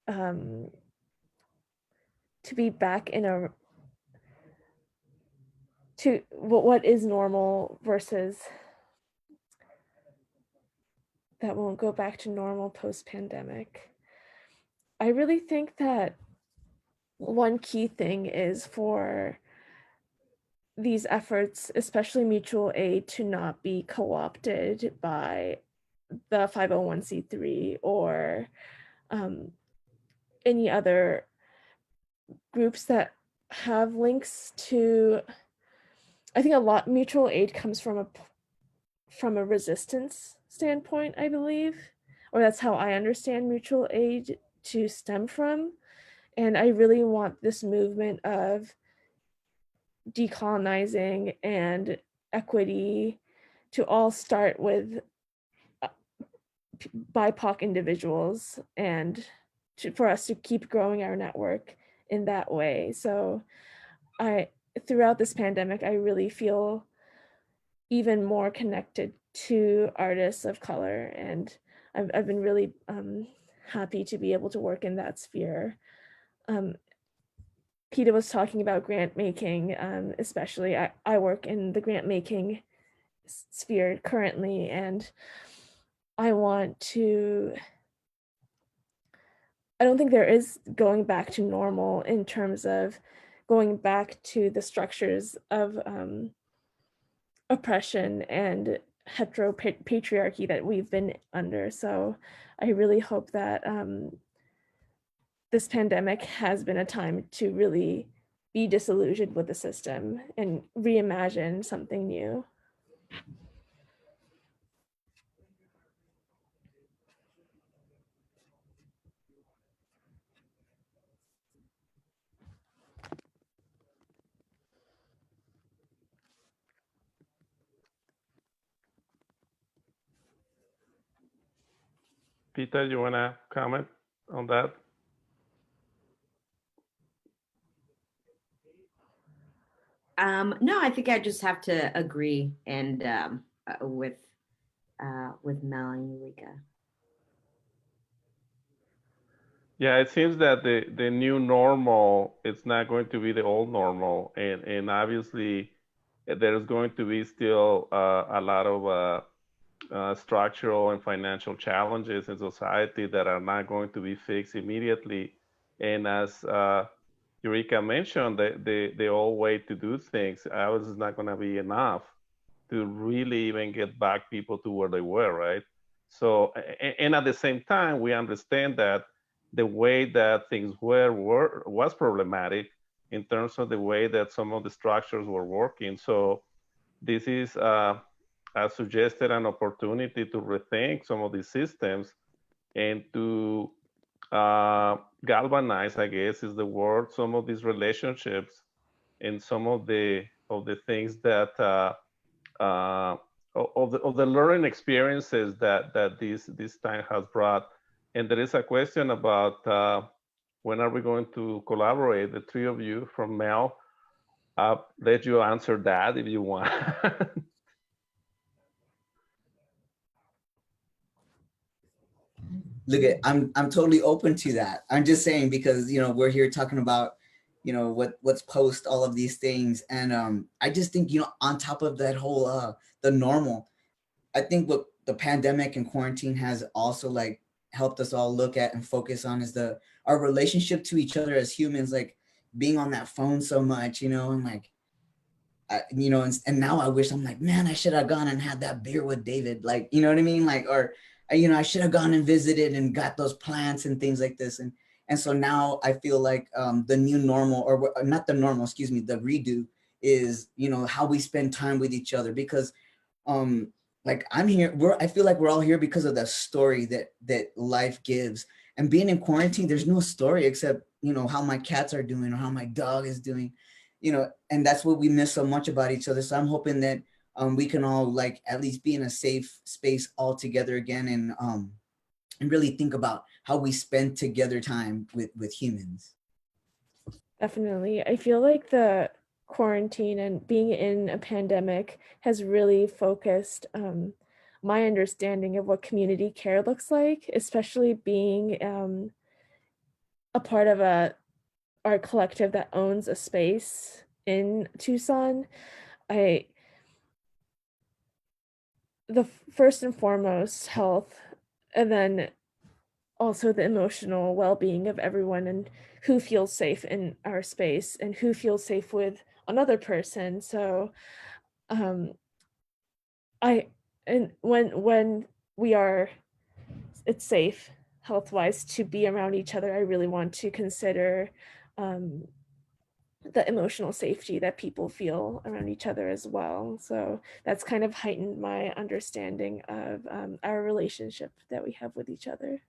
to be back in a to what is normal versus that won't go back to normal post-pandemic. I really think that one key thing is for these efforts, especially mutual aid, to not be co-opted by the 501c3 or any other groups that have links to, I think a lot mutual aid comes from a resistance standpoint, I believe, or that's how I understand mutual aid to stem from. And I really want this movement of decolonizing and equity to all start with BIPOC individuals, and for us to keep growing our network in that way. So throughout this pandemic, I really feel even more connected to artists of color, and I've been really happy to be able to work in that sphere. Peter was talking about grant making, especially I work in the grant making sphere currently, and I don't think there is going back to normal in terms of going back to the structures of oppression and heteropatriarchy that we've been under. So I really hope that this pandemic has been a time to really be disillusioned with the system and reimagine something new. Peter, you want to comment on that? No, I think I just have to agree and with Mel and Eureka. Yeah, it seems that the new normal, it's not going to be the old normal, and obviously there's going to be still a lot of structural and financial challenges in society that are not going to be fixed immediately. And as Eureka mentioned, the old way to do things, ours is not going to be enough to really even get back people to where they were, right? So, and at the same time, we understand that the way that things was problematic in terms of the way that some of the structures were working. So this is suggested an opportunity to rethink some of these systems and to galvanize, I guess is the word, some of these relationships and some of the things that of the learning experiences that this time has brought. And there is a question about when are we going to collaborate, the three of you from Mel. I'll let you answer that if you want. Look at, I'm totally open to that. I'm just saying, because we're here talking about what's post all of these things, and I just think on top of that whole the normal, I think what the pandemic and quarantine has also like helped us all look at and focus on is our relationship to each other as humans, like being on that phone so much, and like and now I wish, I'm like, man, I should have gone and had that beer with David, like, you know what I mean, like, or I should have gone and visited and got those plants and things like this. And And so now I feel like the new normal, or not the normal, excuse me, the redo is, you know, how we spend time with each other. Because like I'm here, I feel like we're all here because of the story that life gives. And being in quarantine, there's no story except, you know, how my cats are doing or how my dog is doing, you know, and that's what we miss so much about each other. So I'm hoping that we can all like at least be in a safe space all together again, and really think about how we spend together time with humans. Definitely. I feel like the quarantine and being in a pandemic has really focused my understanding of what community care looks like, especially being a part of our collective that owns a space in Tucson. First and foremost, health, and then also the emotional well-being of everyone, and who feels safe in our space and who feels safe with another person. So when we are, it's safe health-wise to be around each other, I really want to consider the emotional safety that people feel around each other as well. So that's kind of heightened my understanding of our relationship that we have with each other.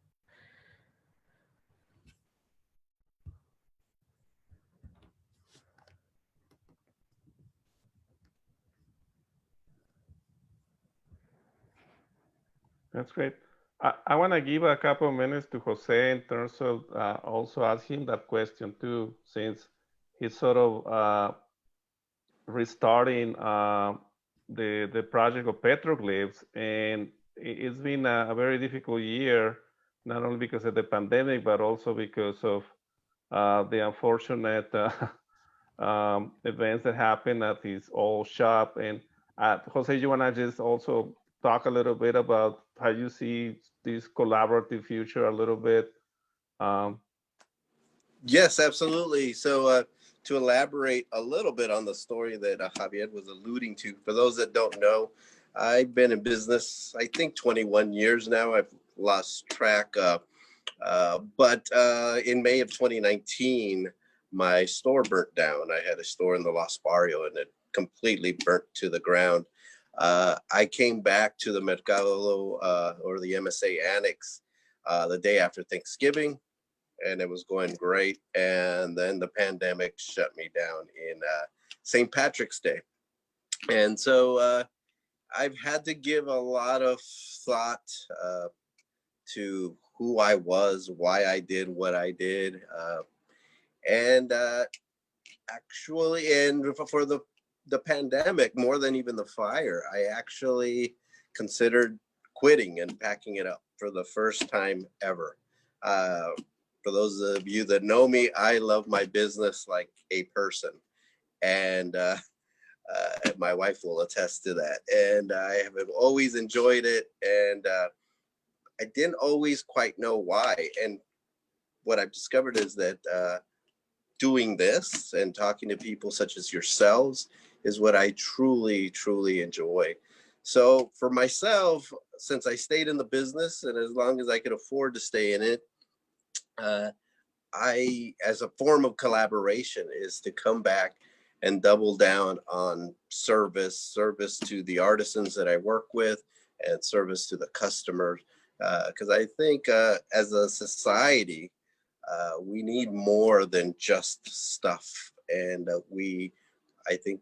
That's great. I want to give a couple of minutes to Jose in terms of also ask him that question too, since he's sort of restarting the project of petroglyphs, and it's been a very difficult year, not only because of the pandemic, but also because of the unfortunate events that happened at his old shop. And Jose, you want to just also talk a little bit about how you see this collaborative future a little bit? Yes, absolutely. So to elaborate a little bit on the story that Javier was alluding to, for those that don't know, I've been in business, I think 21 years now. I've lost track. But in May of 2019, my store burnt down. I had a store in the Los Barrio and it completely burnt to the ground. I came back to the Mercado or the MSA Annex the day after Thanksgiving, and it was going great. And then the pandemic shut me down in St. Patrick's Day. And so I've had to give a lot of thought to who I was, why I did what I did. And actually, and for the pandemic, more than even the fire, I actually considered quitting and packing it up for the first time ever. For those of you that know me, I love my business like a person. And my wife will attest to that. And I have always enjoyed it. And I didn't always quite know why. And what I've discovered is that doing this and talking to people such as yourselves is what I truly, truly enjoy. So for myself, since I stayed in the business and as long as I could afford to stay in it, I, as a form of collaboration, is to come back and double down on service to the artisans that I work with and service to the customers. Because I think as a society, we need more than just stuff. And I think,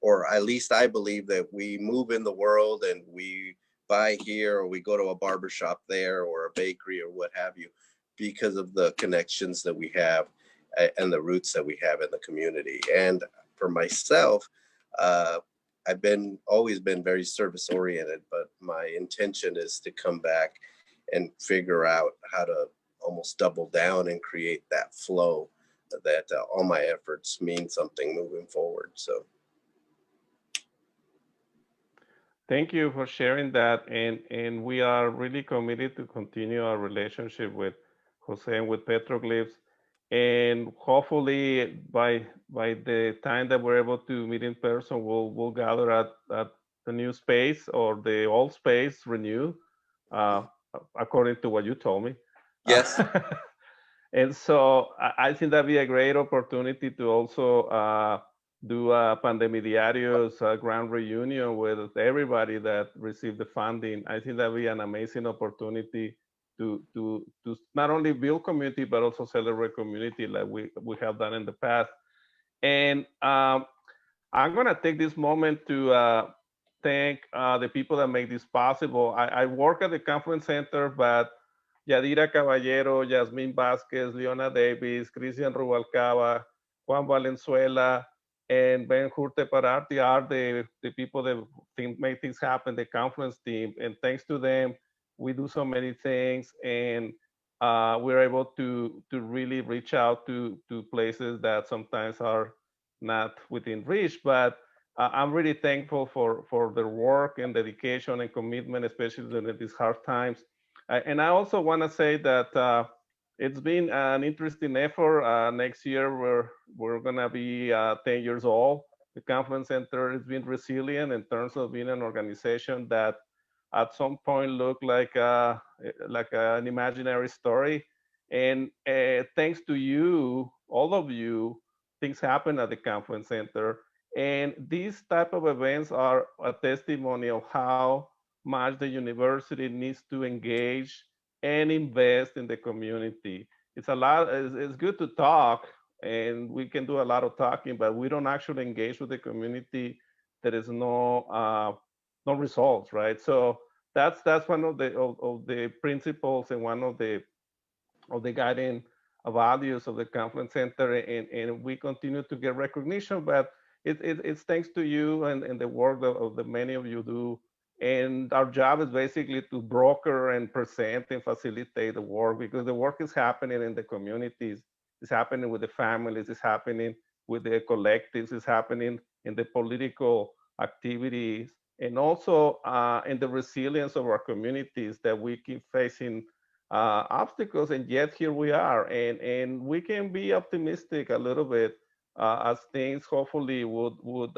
or at least I believe that we move in the world and we buy here or we go to a barbershop there or a bakery or what have you, because of the connections that we have and the roots that we have in the community. And for myself, I've always been very service oriented, but my intention is to come back and figure out how to almost double down and create that flow that all my efforts mean something moving forward. So. Thank you for sharing that. And we are really committed to continue our relationship with Jose and with Petroglyphs. And hopefully by the time that we're able to meet in person, we'll gather at the new space or the old space, Renew, according to what you told me. Yes. And so I think that'd be a great opportunity to also do a PandemiDiarios grand reunion with everybody that received the funding. I think that'd be an amazing opportunity to not only build community, but also celebrate community like we have done in the past. And I'm gonna take this moment to thank the people that make this possible. I work at the Confluencenter, but Yadira Caballero, Yasmin Vasquez, Leona Davis, Christian Rubalcaba, Juan Valenzuela, and Ben Hurte Parati are the people that make things happen, the Confluence team. And thanks to them, we do so many things, and we're able to really reach out to places that sometimes are not within reach. But I'm really thankful for their work and dedication and commitment, especially during these hard times. And I also want to say that it's been an interesting effort. Next year, we're going to be 10 years old. The Confluence Center has been resilient in terms of being an organization that at some point looked like an imaginary story. And thanks to you, all of you, things happen at the Confluence Center. And these type of events are a testimony of how much the university needs to engage and invest in the community. It's good to talk, and we can do a lot of talking, but we don't actually engage with the community. There is no results, right? So that's one of the principles and one of the guiding values of the Confluence Center, and we continue to get recognition, but it's thanks to you and the work of the many of you do. And our job is basically to broker and present and facilitate the work, because the work is happening in the communities, it's happening with the families, it's happening with the collectives, it's happening in the political activities, and also in the resilience of our communities that we keep facing obstacles, and yet here we are, and we can be optimistic a little bit as things hopefully would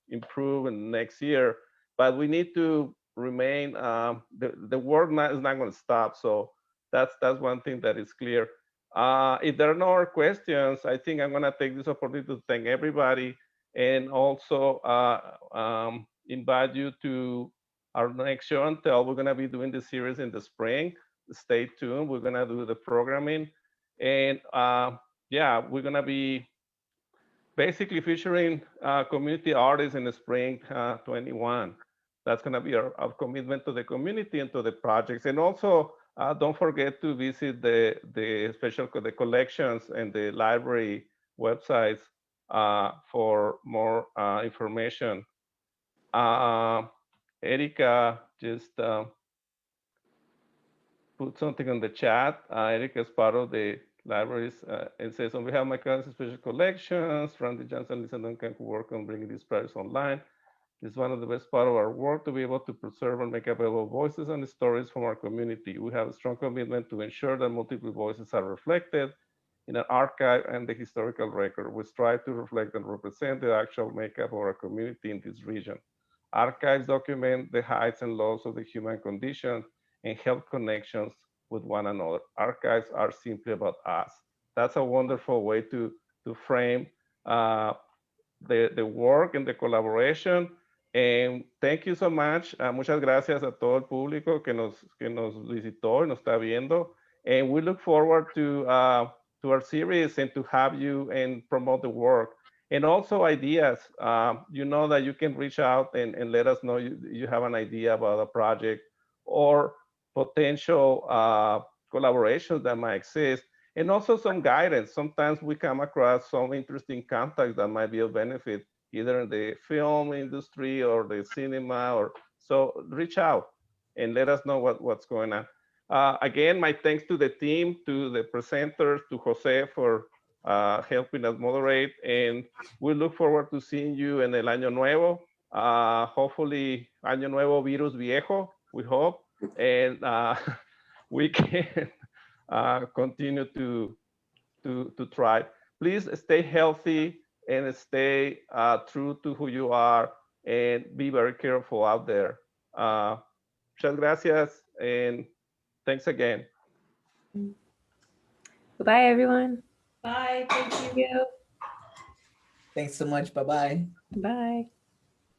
improve in next year. But we need to remain. The work is not going to stop. So that's one thing that is clear. If there are no more questions, I think I'm going to take this opportunity to thank everybody, and also invite you to our next show and tell. We're going to be doing this series in the spring. Stay tuned. We're gonna do the programming, and yeah, we're gonna be basically featuring community artists in the spring 21. That's gonna be our commitment to the community and to the projects. And also, don't forget to visit the collections and the library websites for more information. Erika just put something on the chat. Erica is part of the libraries and says, on behalf of my cousin's special collections, Randy Johnson, Lisa Duncan, who work on bringing these projects online. It's one of the best part of our work to be able to preserve and make available voices and stories from our community. We have a strong commitment to ensure that multiple voices are reflected in an archive and the historical record. We strive to reflect and represent the actual makeup of our community in this region. Archives document the heights and lows of the human condition and help connections with one another. Archives are simply about us. That's a wonderful way to frame the work and the collaboration. And thank you so much. Muchas gracias a todo el público que nos visitó y nos está viendo. And we look forward to our series and to have you and promote the work. And also ideas. You know that you can reach out and let us know you have an idea about a project or potential collaborations that might exist, and also some guidance. Sometimes we come across some interesting contacts that might be of benefit, either in the film industry or the cinema, or so reach out and let us know what's going on. Again, my thanks to the team, to the presenters, to Jose for helping us moderate, and we look forward to seeing you in el Año Nuevo. Hopefully, Año Nuevo virus viejo, we hope, and we can continue to try. Please stay healthy and stay true to who you are, and be very careful out there. Muchas gracias, and thanks again. Bye-bye, everyone. Bye. Thank you. Thank you. Thanks so much. Bye-bye. Bye.